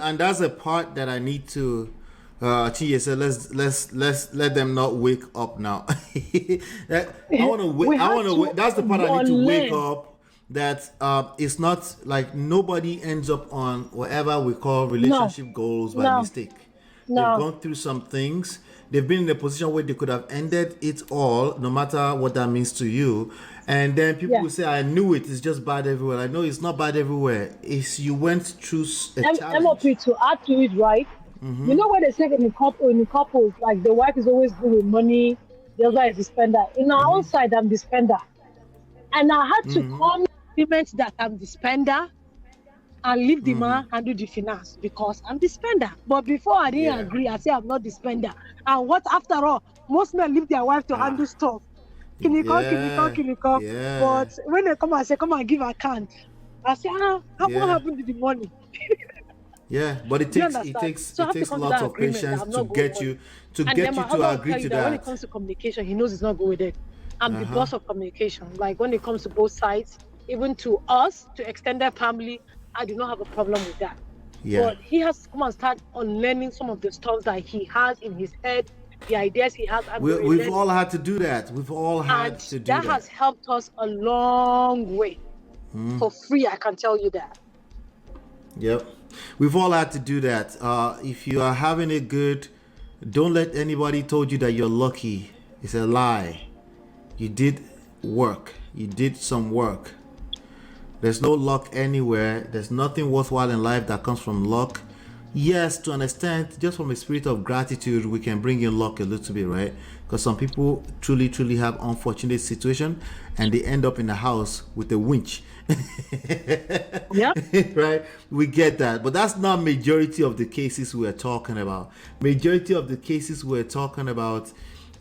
A: And that's a part that I need to Chiye said, let's let them not wake up now. I want to that's the part I need to wake up. That it's not like nobody ends up on whatever we call relationship goals by mistake. They've gone through some things. They've been in a position where they could have ended it all, no matter what that means to you. And then people will say, I knew it, it's just bad everywhere. I know it's not bad everywhere. It's you went through a challenge.
C: MOP, to add to it, right? You know what they say in couples, like the wife is always good with money, the other is the spender. In our own side, I'm the spender. And I had to come to agreement that I'm the spender and leave the man handle the finance because I'm the spender. But before I didn't agree, I said I'm not the spender. And what after all, most men leave their wife to handle stuff. Can you come? Yeah. But when they come and say, come and give account, I say, what happened to the money?
A: Yeah, but it
F: Do you
A: takes
F: understand? So I have to
A: takes
F: come to
A: lots
F: that
A: of
F: agreement that
A: patience
F: I'm
A: to
F: not going
A: get
F: with
A: you
F: it. And then my
A: to
F: husband will
A: agree
F: tell
A: to
F: you that when it
A: that.
F: comes to communication, he knows it's not going with it. I'm the boss of communication. Like when it comes to both sides, even to us, to extended family, I do not have a problem with that.
A: Yeah.
F: But he has to come and start unlearning some of the stuff that he has in his head, the ideas he has, and be
A: We've
F: relearning.
A: all had to do that. We've all had
F: And
A: to do
F: that
A: that.
F: has helped us a long way. For free, I can tell you that.
A: Yep. We've all had to do that. If you are having it good, don't let anybody told you that you're lucky. It's a lie. You did work. You did some work. There's no luck anywhere. There's nothing worthwhile in life that comes from luck. Yes, to an extent, just from a spirit of gratitude, we can bring in luck a little bit, right? Because some people truly have unfortunate situation and they end up in the house with a winch.
F: Yeah.
A: Right? We get that. But that's not majority of the cases we're talking about. Majority of the cases we're talking about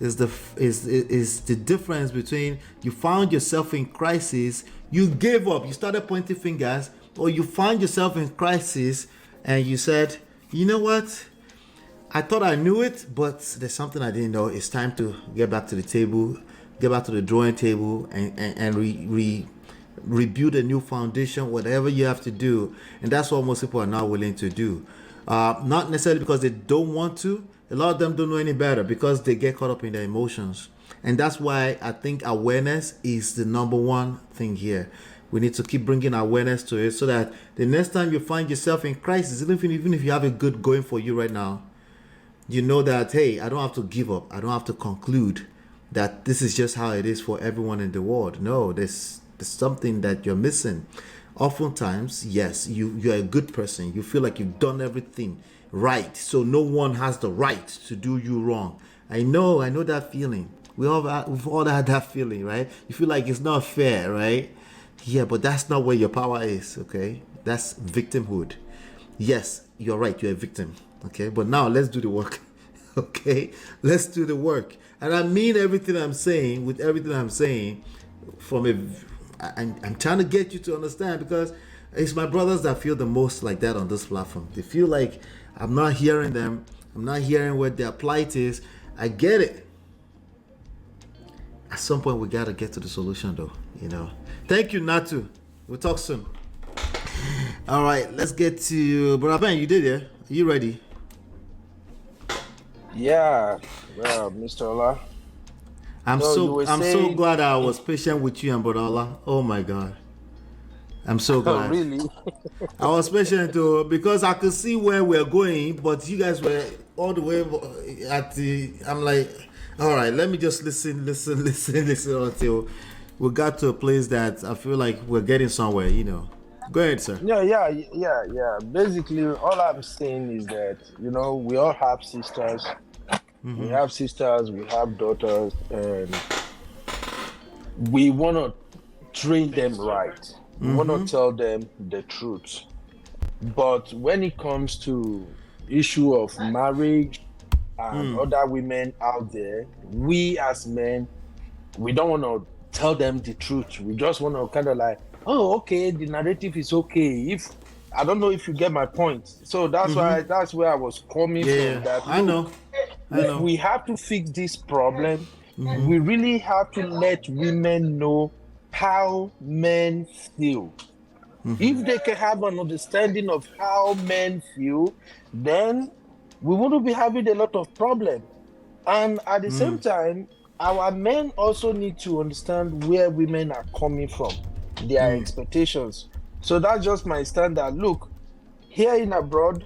A: is the difference between you found yourself in crisis, you gave up, you started pointing fingers, or you found yourself in crisis and you said, you know what? I thought I knew it, but there's something I didn't know. It's time to get back to the table, get back to the drawing table, and rebuild a new foundation, whatever you have to do. And that's what most people are not willing to do. Not necessarily because they don't want to. A lot of them don't know any better because they get caught up in their emotions. And that's why I think awareness is the number one thing here. We need to keep bringing awareness to it so that the next time you find yourself in crisis, even if you have a good going for you right now, you know that, hey, I don't have to give up. I don't have to conclude that this is just how it is for everyone in the world. No, there's something that you're missing. Oftentimes, yes, you're a good person. You feel like you've done everything right. So no one has the right to do you wrong. I know that feeling. We've all had that feeling, right? You feel like it's not fair, right? Yeah, but that's not where your power is, okay? That's victimhood. Yes, you're right, you're a victim, okay? But now let's do the work, okay? Let's do the work. And I mean everything I'm saying, with everything I'm saying, I'm trying to get you to understand, because it's my brothers that feel the most like that on this platform. They feel like I'm not hearing them. I'm not hearing what their plight is. I get it. At some point, we got to get to the solution, though, you know. Thank you, Natu. We'll talk soon. All right, let's get to Brother Ben. You did, yeah? Are you ready?
E: Yeah, well, Mr. Ola.
A: I'm
E: So
A: so glad I was patient with you and Brother Ola. Oh my God. I'm so glad.
E: Really?
A: I was patient too because I could see where we're going, but you guys were all the way at the. I'm like, all right, let me just listen until we got to a place that I feel like we're getting somewhere. You know. Go ahead, sir.
E: Yeah. Basically, all I'm saying is that, you know, we all have sisters. Mm-hmm. We have sisters, we have daughters, and we want to train them right. We want to tell them the truth. But when it comes to issue of marriage and other women out there, we as men, we don't want to tell them the truth. We just want to kind of like, oh, okay, the narrative is okay. If I don't know if you get my point. So that's where I was coming from. That
A: I know.
E: If we have to fix this problem, we really have to let women know how men feel. If they can have an understanding of how men feel, then we wouldn't be having a lot of problems. And at the same time, our men also need to understand where women are coming from, their expectations. So that's just my standard. Look, here in abroad,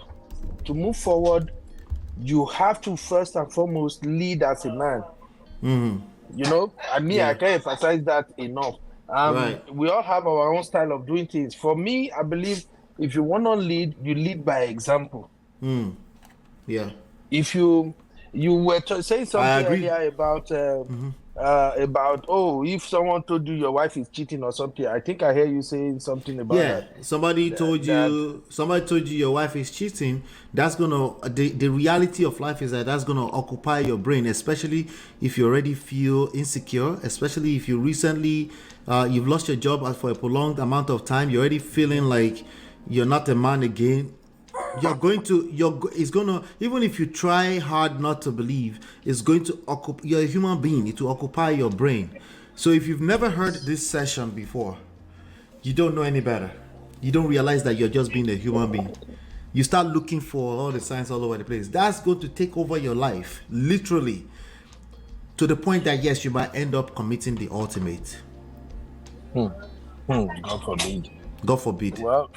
E: to move forward, you have to first and foremost lead as a man. You know, I can't emphasize that enough.
A: Right.
E: We all have our own style of doing things. For me, I believe if you want to lead, you lead by example.
A: Yeah.
E: If you were saying something earlier about if someone told you your wife is cheating or something, I think I hear you saying something about that.
A: Somebody told you your wife is cheating. That's gonna the reality of life is that's gonna occupy your brain, especially if you already feel insecure, especially if you recently you've lost your job for a prolonged amount of time. You're already feeling like you're not a man again. it's gonna, even if you try hard not to believe, it's going to occupy, you're a human being, it will occupy your brain. So if you've never heard this session before, you don't know any better. You don't realize that you're just being a human being. You start looking for all the signs all over the place. That's going to take over your life, literally, to the point that yes, you might end up committing the ultimate.
E: God forbid.
A: God forbid.
E: Well,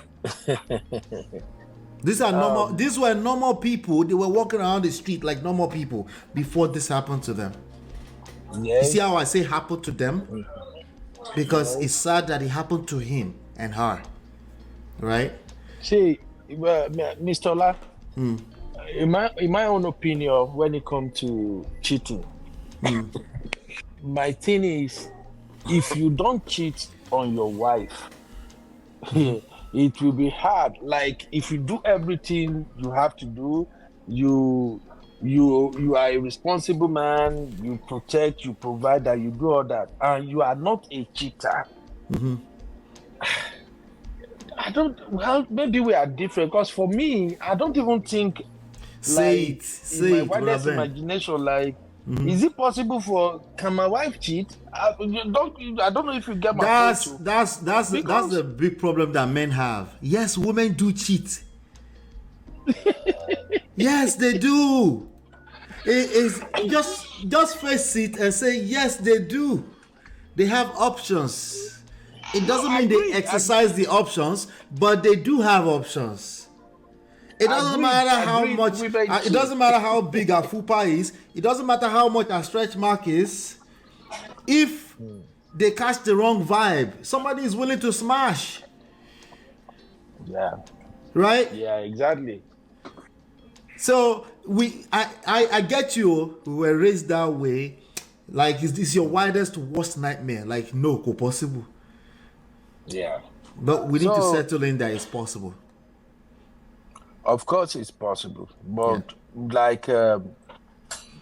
A: These are normal. These were normal people. They were walking around the street like normal people before this happened to them.
E: yeah.
A: You see how I say happened to them? Because it's sad that it happened to him and her, right?
E: See, Mr. Ola, in my own opinion, when it comes to cheating, my thing is, if you don't cheat on your wife, it will be hard. Like if you do everything you have to do, you are a responsible man, you protect, you provide, that you do all that, and you are not a cheater. Well, maybe we are different, because for me, I don't even think
A: Say
E: in my
A: it,
E: wildest
A: brother.
E: imagination, is it possible can my wife cheat? I don't know if you get my point.
A: That's the big problem that men have. Yes, women do cheat. Yes, they do. It is just face it and say yes, they do. They have options. It doesn't mean they exercise the options, but they do have options. It doesn't matter how much. It doesn't matter how big our fupa is. It doesn't matter how much our stretch mark is. If they catch the wrong vibe, somebody is willing to smash.
E: Yeah.
A: Right?
E: Yeah, exactly.
A: So I get you. We were raised that way. Like, is this your wildest worst nightmare? Like, no, possible.
E: Yeah.
A: But we need to settle in that it's possible.
E: Of course it's possible. But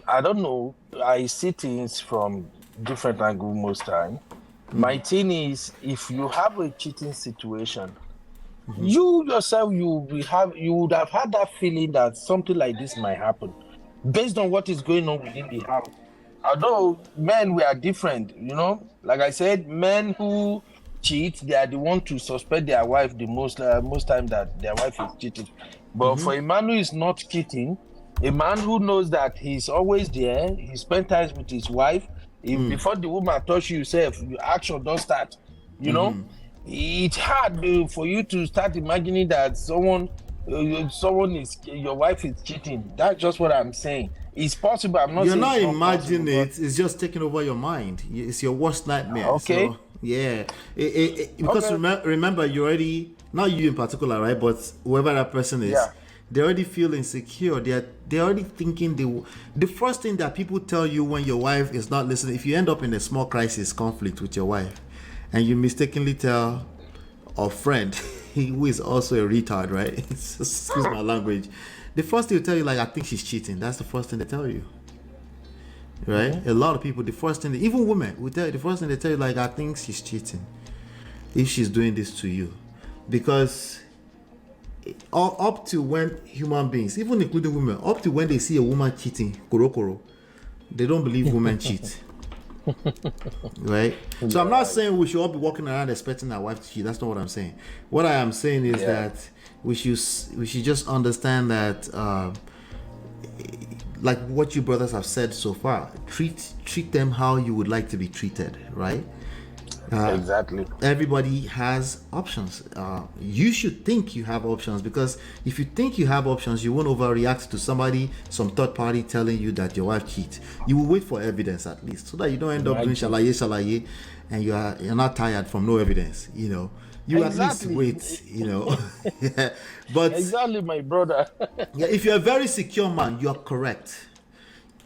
E: I don't know. I see things from different angles most time. My thing is, if you have a cheating situation, you yourself, you would have had that feeling that something like this might happen based on what is going on within the house. Although men, we are different, like I said, men who cheat, they are the one to suspect their wife the most time that their wife is cheating. But for a man who is not cheating, a man who knows that he's always there, he spends time with his wife, before the woman touch you yourself, your action don't start, it's hard for you to start imagining that someone is, your wife is cheating. That's just what I'm saying. It's possible. I'm not.
A: You're
E: saying
A: not
E: it's not
A: imagining
E: possible,
A: it. It's just taking over your mind. It's your worst nightmare.
E: Okay.
A: So, yeah. Because remember, you already, not you in particular, right? But whoever that person is, they already feel insecure. They're already thinking the first thing that people tell you when your wife is not listening, if you end up in a small crisis conflict with your wife, and you mistakenly tell a friend who is also a retard, right? Excuse my language. The first thing they tell you, like, I think she's cheating. That's the first thing they tell you, right? A lot of people, the first thing, even women, will tell you, the first thing they tell you, like, I think she's cheating if she's doing this to you, because up to when human beings, even including women, up to when they see a woman cheating, they don't believe women cheat. Right? So I'm not saying we should all be walking around expecting our wife to cheat. That's not what I'm saying. What I am saying is that we should just understand that like what you brothers have said so far, treat them how you would like to be treated, right?
E: Exactly.
A: Everybody has options. You should think you have options, because if you think you have options, you won't overreact to some third party telling you that your wife cheats. You will wait for evidence at least, so that you don't end up doing shalaye, and you're not tired from no evidence. You
E: Exactly.
A: at least wait. Yeah. But
E: Exactly, my brother.
A: yeah, if you're a very secure man, you're correct.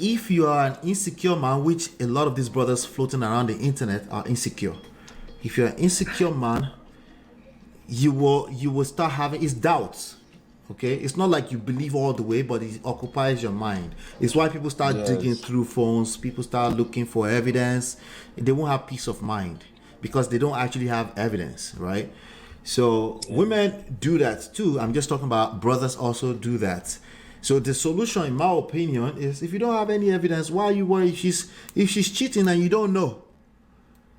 A: If you are an insecure man, which a lot of these brothers floating around the internet are insecure. If you're an insecure man, you will start having his doubts. Okay, it's not like you believe all the way, but it occupies your mind. It's why people start digging through phones. People start looking for evidence. They won't have peace of mind because they don't actually have evidence, right? So women do that too. I'm just talking about brothers also do that. So the solution, in my opinion, is if you don't have any evidence, why you worry? If she's cheating and you don't know,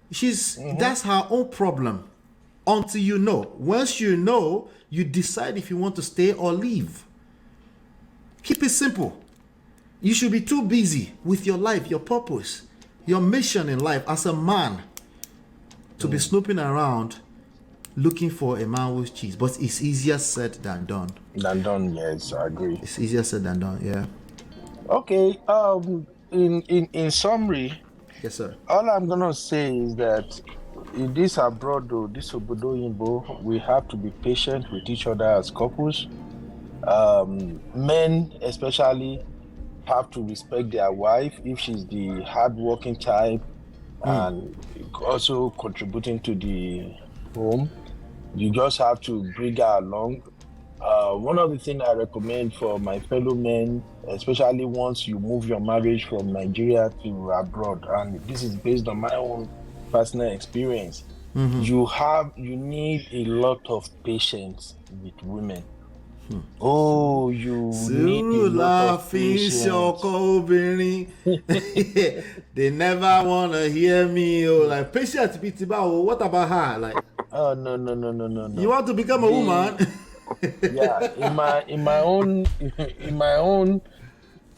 A: that's her own problem. Until you know. Once you know, you decide if you want to stay or leave. Keep it simple. You should be too busy with your life, your purpose, your mission in life as a man to be snooping around looking for a man who cheats. But it's easier said than done.
E: Yes, I agree.
A: It's easier said than done, yeah.
E: Okay. In summary,
A: Yes, sir.
E: all I'm gonna say is that in this abroad, though, this Obodo Yimbo, we have to be patient with each other as couples. Men especially have to respect their wife if she's the hardworking type and also contributing to the home. You just have to bring her along. One of the things I recommend for my fellow men, especially once you move your marriage from Nigeria to abroad, and this is based on my own personal experience, you need a lot of patience with women. Oh, you need a lot of patience.
A: They never want to hear me. Like, patience, what about her? Like,
E: oh, no.
A: You want to become a woman?
E: Yeah, in my own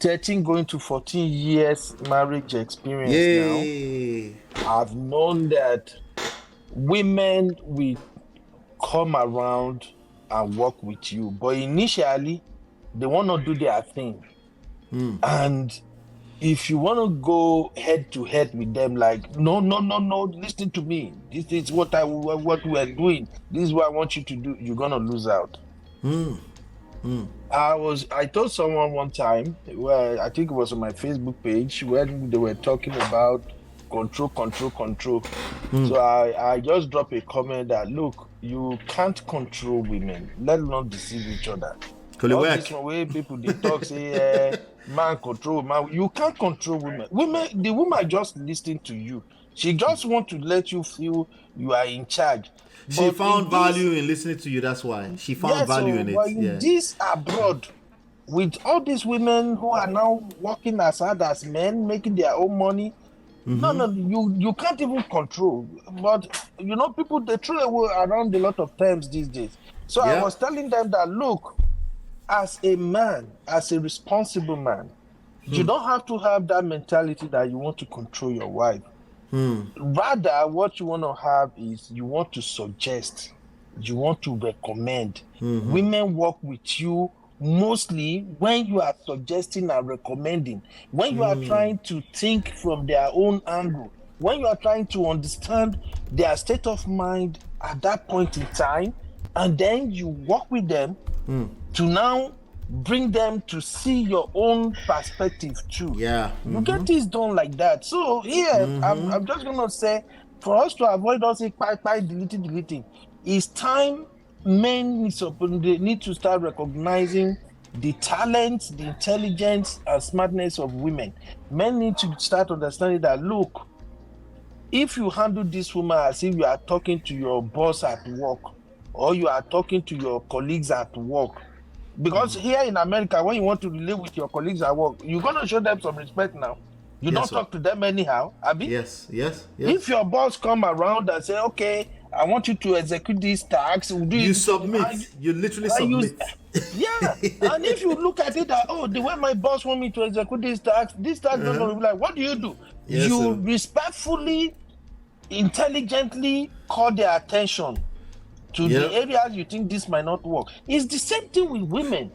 E: 13 going to 14 years marriage experience now, I've known that women will come around and work with you, but initially they want to do their thing. And if you want to go head to head with them, like no, listen to me, this is what we are doing, this is what I want you to do, you're gonna lose out. I told someone one time, well, I think it was on my Facebook page, when they were talking about control. So I just dropped a comment that, look, you can't control women, let alone deceive each other. All this way people they talk say man control man, you can't control women. The woman just listening to you, she just want to let you feel you are in charge.
A: She found value in listening to you. That's why she found value in it.
E: But in this abroad, with all these women who are now working as hard as men, making their own money, no, you can't even control. But you know, people they throw away around a lot of times these days. So I was telling them that, look, as a man, as a responsible man, you don't have to have that mentality that you want to control your wife. Rather, what you want to have is you want to suggest, you want to recommend. Women work with you mostly when you are suggesting and recommending, when you are trying to think from their own angle, when you are trying to understand their state of mind at that point in time, and then you work with them to now bring them to see your own perspective too. You get this done like that. So here, I'm just gonna say, for us to avoid us deleting, it's time men need to start recognizing the talent, the intelligence, and smartness of women. Men need to start understanding that, look, if you handle this woman as if you are talking to your boss at work, or you are talking to your colleagues at work, because here in America, when you want to relate with your colleagues at work, you're going to show them some respect now. You don't talk to them anyhow, Abi?
A: Yes.
E: If your boss come around and say, okay, I want you to execute these tasks, you
A: submit. You literally submit.
E: And if you look at it that, the way my boss want me to execute these tasks don't be like, what do? You respectfully, intelligently call their attention to the areas you think this might not work. It's the same thing with women,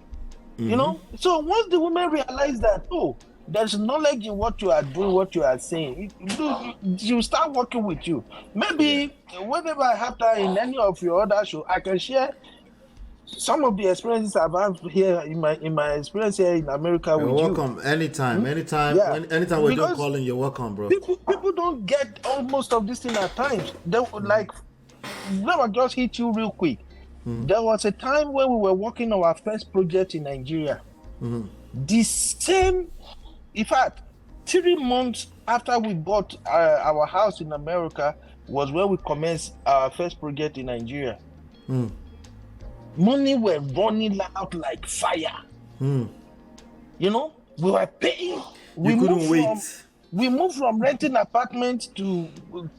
E: you know. So once the women realize that, there's knowledge in what you are doing, what you are saying, you start working with you. Maybe whenever I have that in any of your other show, I can share some of the experiences I've had here in my experience here in America.
A: You're welcome anytime. Anytime we're done calling, you're welcome, bro.
E: People don't get most of this thing at times. They like. Let me just hit you real quick. There was a time when we were working on our first project in Nigeria. The same, in fact, 3 months after we bought our house in America was when we commenced our first project in Nigeria. Money were running out like fire. You know, we were paying.
A: You couldn't wait.
E: We moved from renting apartments to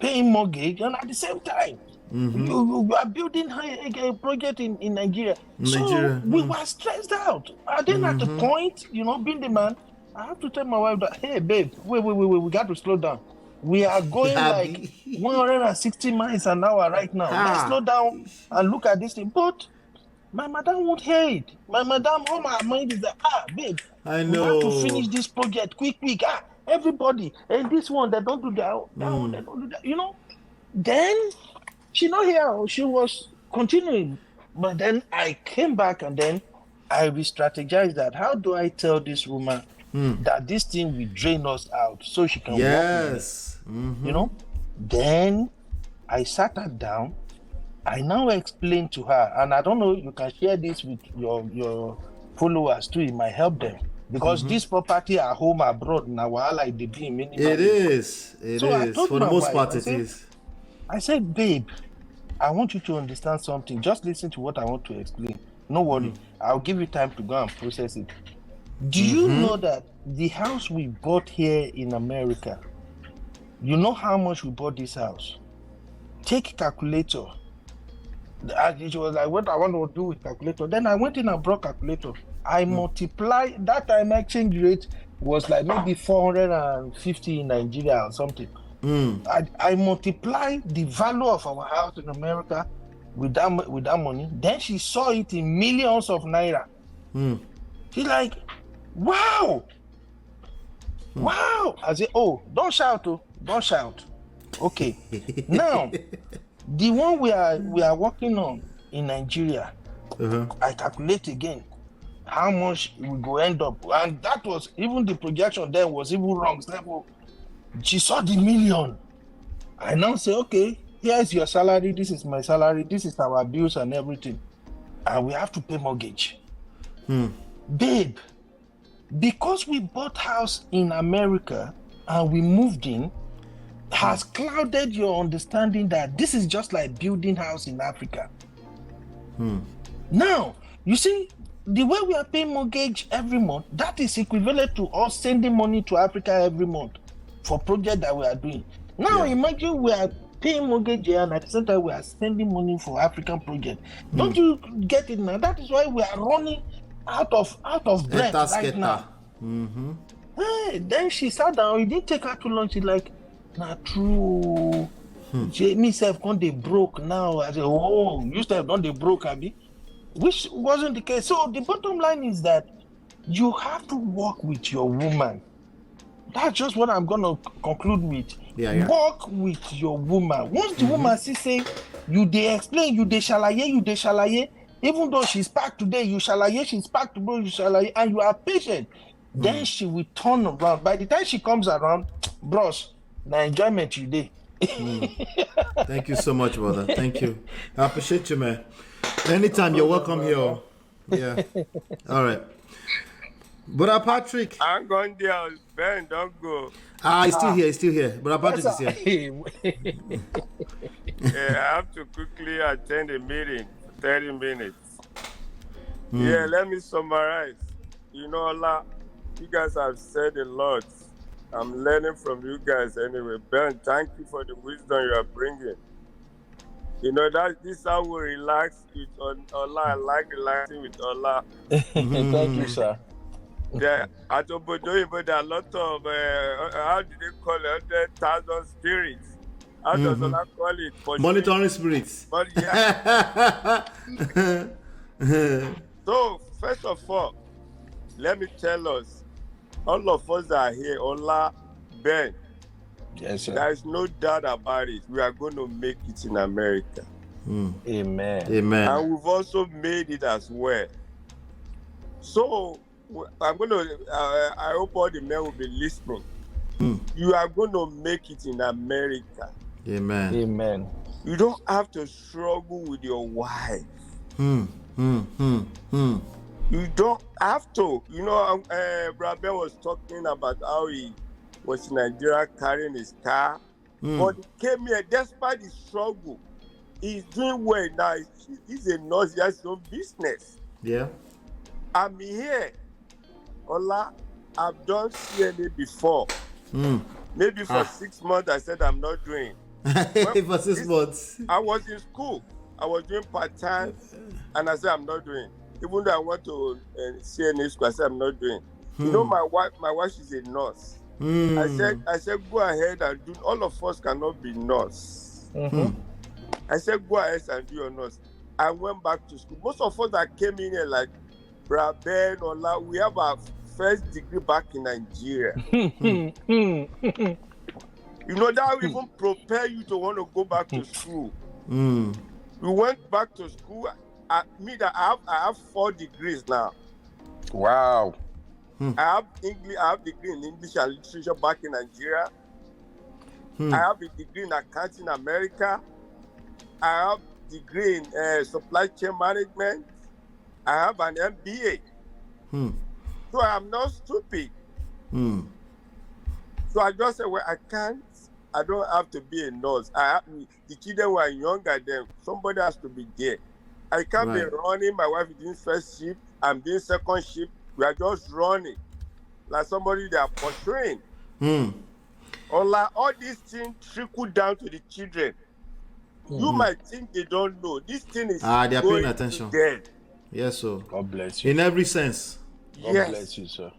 E: paying mortgage, and at the same time, you are building a project in Nigeria. So we were stressed out. And then at the point, you know, being the man, I have to tell my wife that, hey, babe, wait, we got to slow down. We are going like 160 miles an hour right now. Let's slow down and look at this thing. But my madam won't hear it. My madam, all my mind is that, babe,
A: I
E: we
A: know.
E: have to finish this project quick. Everybody, and this one, they don't do that one, they don't do that, you know. Then she not here, she was continuing. But then I came back and then I re-strategized that. How do I tell this woman that this thing will drain us out so she can work with me? You know? Then I sat her down. I now explained to her, and I don't know, you can share this with your followers too, it might help them. Because this property at home, abroad, now like the be many.
A: It is. For the most part, it is.
E: I said, babe, I want you to understand something. Just listen to what I want to explain. No worry. I'll give you time to go and process it. Do you know that the house we bought here in America, you know how much we bought this house? Take a calculator. It was like, what I want to do with calculator. Then I went in and brought calculator. I multiply, that time exchange rate was like maybe 450 in Nigeria or something. I multiply the value of our house in America with that money. Then she saw it in millions of naira. She's like, wow. I said, oh, don't shout. Okay. Now, the one we are working on in Nigeria, I calculate again how much we go end up, and that was even the projection then was even wrong. She saw the million. I now say, okay, here's your salary, this is my salary, this is our bills and everything, and we have to pay mortgage. Babe, because we bought house in America and we moved in, has clouded your understanding that this is just like building house in Africa. Now, you see, the way we are paying mortgage every month, that is equivalent to us sending money to Africa every month for project that we are doing. Now, imagine we are paying mortgage here and at the same time we are sending money for African project. Don't you get it now? That is why we are running out of breath right now. Hey, then she sat down. It didn't take her too long. She's like, "Not true. Me self can't they broke now." I said, "Oh, you self don't they broke, Abby?" Which wasn't the case. So the bottom line is that you have to work with your woman. That's just what I'm gonna conclude with. Work with your woman. Once the woman say you they explain, you they shalaye, even though she's packed today, you shalaye, she's packed tomorrow, you shalaye, and you are patient, then she will turn around. By the time she comes around, bros, the enjoyment you day.
A: Thank you so much, brother. Thank you. I appreciate you, man. Anytime, you're welcome here. Yeah. All right. Brother Patrick.
B: I'm going there. Ben, don't go.
A: He's still here. Brother Patrick is here.
B: I have to quickly attend a meeting for 30 minutes. Yeah, let me summarize. You know, Allah, you guys have said a lot. I'm learning from you guys anyway. Ben, thank you for the wisdom you are bringing. You know, this is how we relax with Allah. I like relaxing with Allah.
E: Thank you, sir.
B: Yeah, at Obodo, there are a lot of, how do they call it, 100,000 spirits. How does Allah call it?
A: Monitoring spirits.
B: But yeah. So, first of all, let me tell us, all of us that are here, Allah, Ben,
E: yes, sir.
B: There is no doubt about it. We are going to make it in America.
E: Amen.
B: And we've also made it as well. So I'm going to, I hope all the men will be listening. You are going to make it in America.
A: Amen.
B: You don't have to struggle with your wife. You don't have to. You know, Brother was talking about how he was in Nigeria carrying his car. But he came here despite the struggle. he's doing well now. He's a nurse. He has his own business.
A: Yeah.
B: I'm here. Ola, I've done CNA before. Maybe for 6 months, I said I'm not doing.
A: For 6 months.
B: I was in school. I was doing part-time, and I said I'm not doing. Even though I went to CNA school, I said I'm not doing. You know, my wife is a nurse. I said, go ahead and do. All of us cannot be nurse. I said, go ahead and do your nurse. I went back to school. Most of us that came in here, like Ben, Ola, we have our first degree back in Nigeria. You know, that will even prepare you to want to go back to school. We went back to school. I have 4 degrees now.
E: Wow.
B: I have degree in English and literature back in Nigeria. I have a degree in accounting in America. I have degree in supply chain management. I have an MBA. So I am not stupid. So I just said, well, I don't have to be a nurse. The children were younger than somebody has to be there. I can't be running. My wife is doing first shift. I'm doing second shift. We are just running like somebody they are pursuing. All these things trickle down to the children. You might think they don't know. This thing is
A: they are paying attention.
B: Dead.
A: Yes, sir.
E: God bless you.
A: In every sense.
E: God bless you, sir.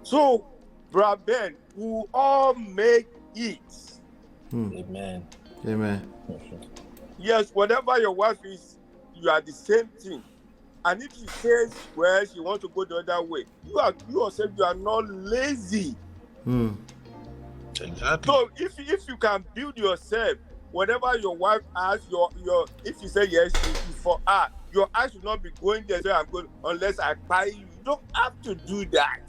B: So, Brother Ben, we all make it.
E: Amen.
A: Amen.
B: Yes, whatever your wife is, you are the same thing. And if she says, well, she wants to go the other way, you yourself, you are not lazy.
E: Exactly.
B: So if you can build yourself, whatever your wife asks, if you say yes, it's for her, your eyes will not be going there. So I'm going unless I buy you. You don't have to do that.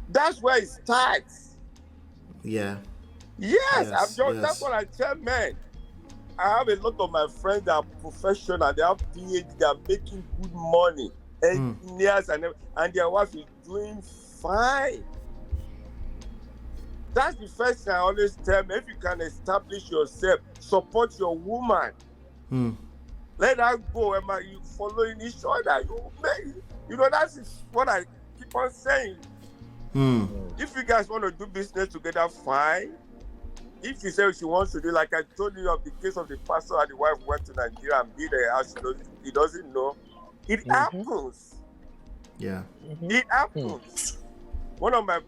B: That's where it starts.
A: Yeah.
B: Yes.
A: Yes.
B: That's what I tell men. I have a lot of my friends that are professional. They have PhD. They are making good money. Engineers and their wife is doing fine. That's the first thing I always tell them. If you can establish yourself, support your woman. Let her go. Emma, you following each other. You know, that's what I keep on saying. If you guys want to do business together, fine. If you say she wants to do, like I told you of the case of the pastor and the wife went to Nigeria and built a house, he doesn't know. It happens.
A: Yeah.
B: It happens. One of my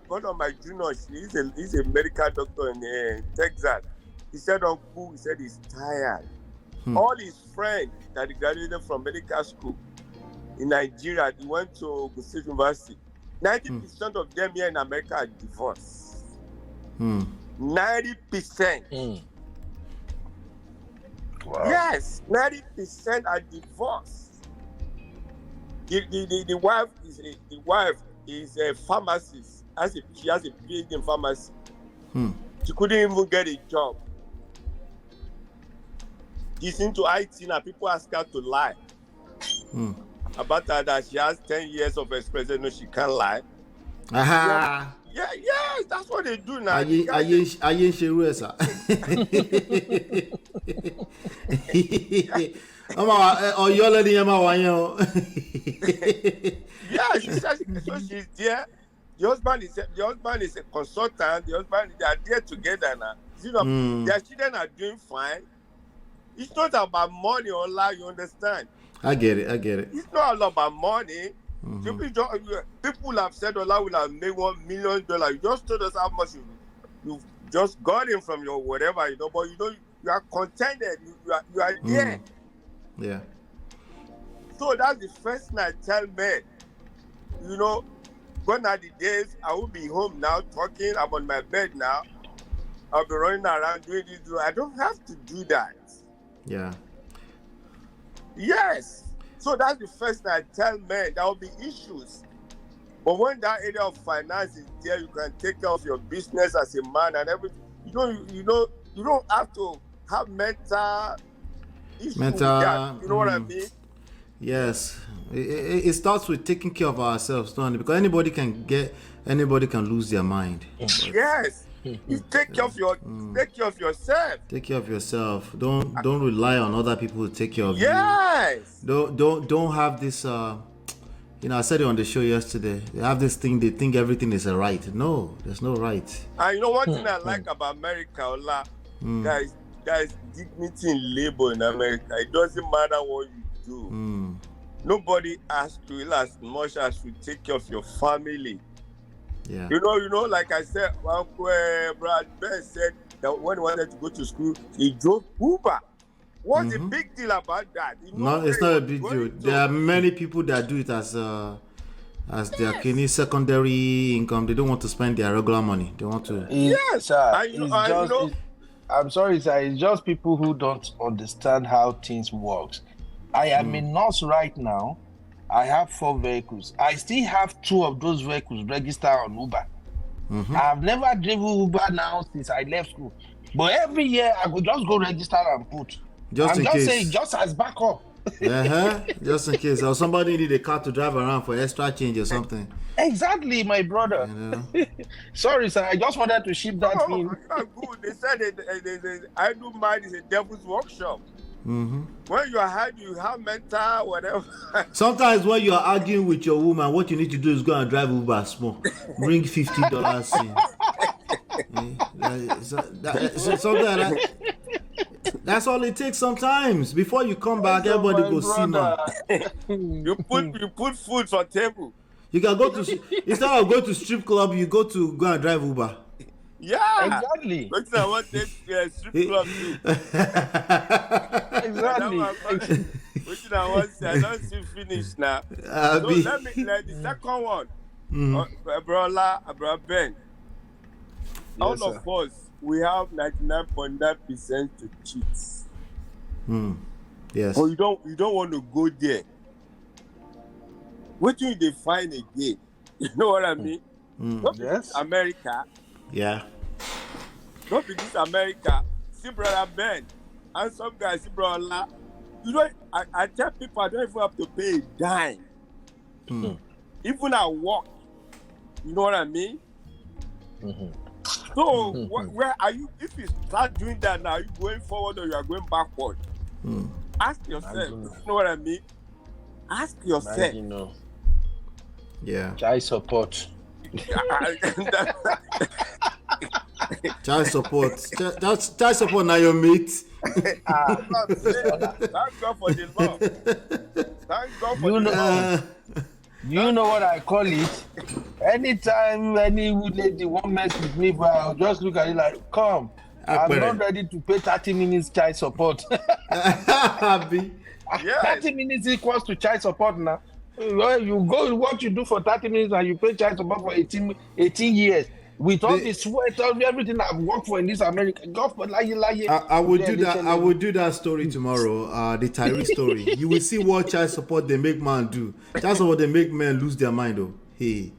B: juniors, he's a medical doctor in Texas. He said, Uncle, he's tired. All his friends that he graduated from medical school in Nigeria, he went to Ogun State University. 90% of them here in America are divorced. 90%.
E: Wow.
B: Yes, 90% are divorced. The wife is a pharmacist. She has a PhD in pharmacy. She couldn't even get a job. She's into IT now. People ask her to lie about her that she has 10 years of experience. No, she can't lie.
A: Aha.
B: Yes, that's what they do now. Yeah, she says so. She's there. The husband is a consultant. They are there together now. You know, their children are doing fine. It's not about money or lie. You understand?
A: I get it.
B: It's not all about money. People have said Allah will have made $1 million. You just told us how much you just got him from your whatever, but you are contented. You are there.
A: Yeah.
B: So that's the first thing I tell men. Gone are the days I will be home now talking. I'm on my bed now. I'll be running around doing this. I don't have to do that.
A: Yeah.
B: Yes. So that's the first thing I tell men. There will be issues. But when that area of finance is there, you can take care of your business as a man and everything. You don't have to have mental issues. You know what I mean?
A: Yes. It starts with taking care of ourselves, don't it? Because anybody can lose their mind.
B: Yes. You take care of yourself.
A: Take care of yourself. Don't rely on other people to take care of
B: Yes.
A: you. Don't have this. I said it on the show yesterday. They have this thing. They think everything is a right. No, there's no right.
B: And you know one thing I like about America, Ola, guys, dignity in labor in America. It doesn't matter what you do. Nobody asks you as much as you take care of your family.
A: Yeah.
B: You know, like I said, Brad Ben said that when he wanted to go to school, he drove Uber. What's the big deal about that?
A: No, it's not a big deal. There are many people that do it as their secondary income. They don't want to spend their regular money. They want to.
E: Yes, sir. I'm sorry, sir. It's just people who don't understand how things work. I am a nurse right now. I have 4 vehicles. I still have 2 of those vehicles registered on Uber. I've never driven Uber now since I left school. But every year I could just go register and put.
A: Just in case.
E: Saying, just as backup.
A: Just in case. Or somebody need a car to drive around for extra change or something.
E: Exactly, my brother. Sorry, sir. I just wanted to ship that thing.
B: Good. They said I do mind is a devil's workshop. When you are hard, you have mental, whatever.
A: Sometimes when you are arguing with your woman, what you need to do is go and drive Uber small. Bring $50 in. Something like that. That's all it takes sometimes. Before you come back, everybody go see man.
B: You put food on table.
A: You can go to instead of going to strip club, you go and drive Uber.
B: Yeah,
E: exactly.
B: What I want to strip club too.
E: Exactly.
B: Which I want to I don't see finish now. So let me the second one. Brother Ben. All of us, we have 99.9% to cheat.
A: Yes.
B: But you don't want to go there. What do they find again? You know what I mean?
E: Yes.
B: America.
A: Yeah.
B: Don't be this America. See brother Ben. And some guys see brother La. You know, I tell people I don't even have to pay a dime. Even at work. You know what I mean? So where are you? If you start doing that now, are you going forward or you are going backward? Ask yourself. You know what I mean? Ask yourself.
A: Yeah.
E: Child support.
A: Child support. Child support now your mate.
B: Thank God for the law. Thank God for the law.
E: You know what I call it? Anytime any lady won't mess with me, but I'll just look at it like, come. I'm not ready to pay 30 minutes child support. 30 minutes equals to child support now. Well, you go what you do for 30 minutes and you pay child support for 18 years. With all the sweat, everything I've worked for in this America, God for lie.
A: I will do that. I will do that story tomorrow. The Tyree story. You will see what child support they make man do. Child support they make men lose their mind. Oh, hey.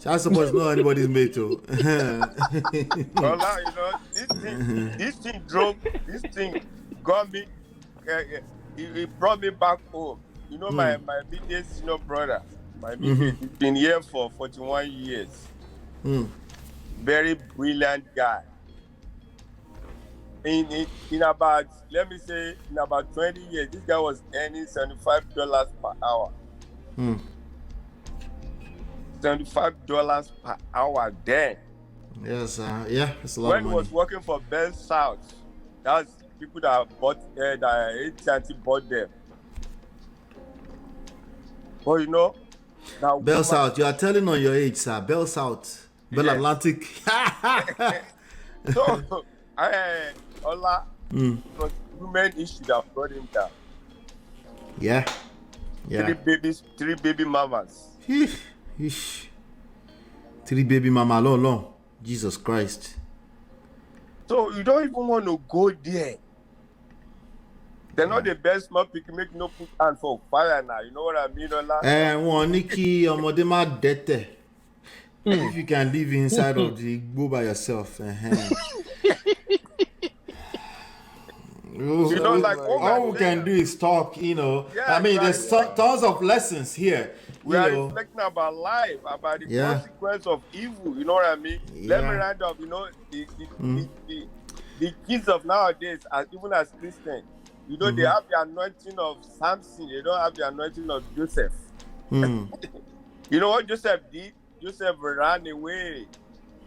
A: Child support is not anybody's mate. Oh.
B: Well, now, you know, this thing got me. It brought me back home. You know, my immediate senior brother. My immediate, he's been here for 41 years. Very brilliant guy. In about, let me say, in about 20 years, this guy was earning $75 per hour. $75 per hour then.
A: Yes, yeah, it's a lot
B: when
A: of
B: he
A: money.
B: was working for Bell South, that's people that bought that AT&T bought them. But you know, now
A: Bell South, you are telling on your age, sir. Bell South, Bell Atlantic.
B: So, Ola, it was women issue that brought him down.
A: Yeah.
B: 3 baby mamas.
A: 3 baby mama, long. Jesus Christ.
B: So you don't even want to go there. They're not the best man picking, make no put hand for fire now. You know what I mean, Ola?
A: One Nikki Omodema Dete. If you can live inside of the go by yourself.
B: like what
A: all
B: we're
A: we
B: saying
A: can do is talk,
B: Yeah,
A: I mean, there's
B: exactly.
A: tons of lessons here.
B: We are reflecting about life, about the consequence of evil. You know what I mean? Let me round up. The kids of nowadays, even as Christians, they have the anointing of Samson. They don't have the anointing of Joseph. You know what Joseph did? Joseph ran away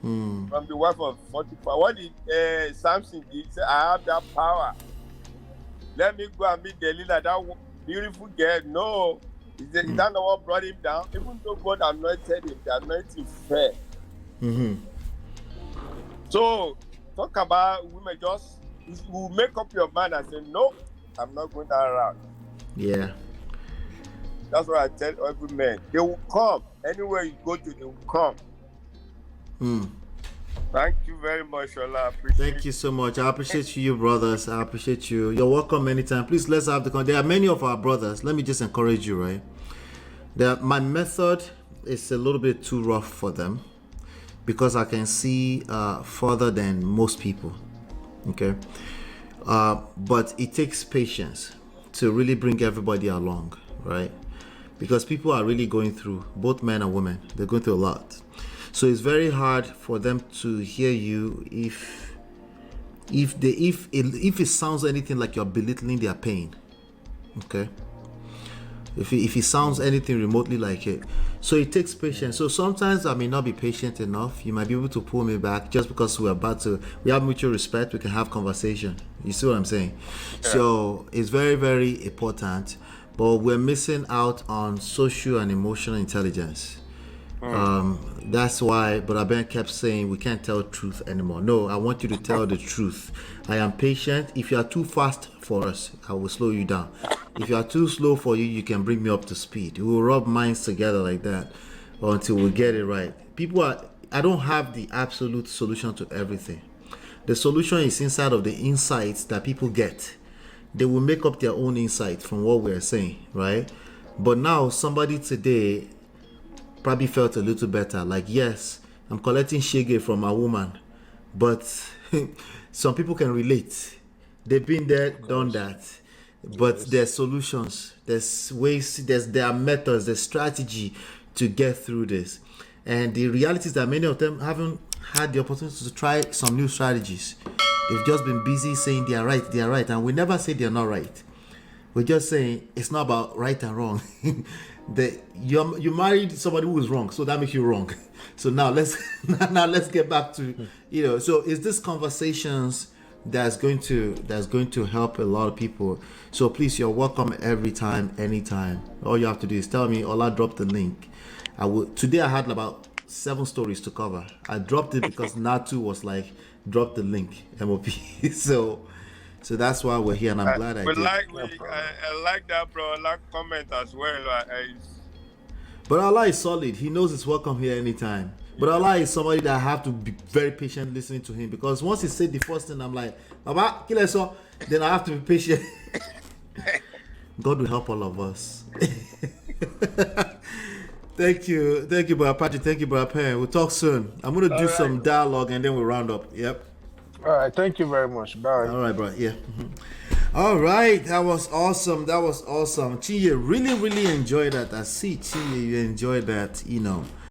B: from the wife of Potiphar. What did Samson did? He said, I have that power. Let me go and meet Delilah, that beautiful girl. No. Is that not what brought him down? Even though God anointed him, the anointing fell. So, talk about women, you make up your mind and say, no, I'm not going that route.
A: Yeah.
B: That's what I tell every man. They will come. Anywhere you go to, they will come. Thank you very much, Ola.
A: Thank you so much. I appreciate you, brothers. I appreciate you. You're welcome anytime. Please, let's have the conversation. There are many of our brothers. Let me just encourage you, right? My method is a little bit too rough for them because I can see further than most people. Okay? But it takes patience to really bring everybody along, right? Because people are really going through, both men and women, they're going through a lot. So it's very hard for them to hear you if it sounds anything like you're belittling their pain. Okay? If it sounds anything remotely like it. So it takes patience. So sometimes I may not be patient enough. You might be able to pull me back just because we have mutual respect, we can have conversation. You see what I'm saying? Yeah. So it's very, very important. But we're missing out on social and emotional intelligence. That's why Brother Ben kept saying we can't tell truth anymore. No, I want you to tell the truth. I am patient. If you are too fast for us, I will slow you down. If you are too slow for you, you can bring me up to speed. We will rub minds together like that until we get it right. I don't have the absolute solution to everything. The solution is inside of the insights that people get. They will make up their own insight from what we are saying, right? But now somebody today probably felt a little better. Like, yes, I'm collecting shege from a woman, but some people can relate. They've been there, done that. But there's solutions, there's ways, there are methods, there's strategy to get through this. And the reality is that many of them haven't had the opportunity to try some new strategies. They've just been busy saying they are right. And we never say they're not right. We're just saying it's not about right and wrong. You married somebody who is wrong, so that makes you wrong. So now let's get back to so is this conversations that's going to help a lot of people. So please, you're welcome every time, anytime. All you have to do is tell me, Ola, drop the link. Today I had about 7 stories to cover. I dropped it because Natu was like, drop the link, MOP. So that's why we're here, and I'm glad I did.
B: I like that, bro. I like comment as well.
A: But Allah is solid. He knows it's welcome here anytime. But Allah is somebody that I have to be very patient listening to him, because once he said the first thing, I'm like, Baba, kill us all. Then I have to be patient. God will help all of us. Thank you, Brother Patrick. Thank you, Brother Penn. We'll talk soon. I'm going to do some dialogue and then we'll round up. Yep.
E: All right. Thank you very much. Bye.
A: All right, bro. Yeah. All right. That was awesome. Chiye really, really enjoyed that. I see, Chiye, you enjoyed that,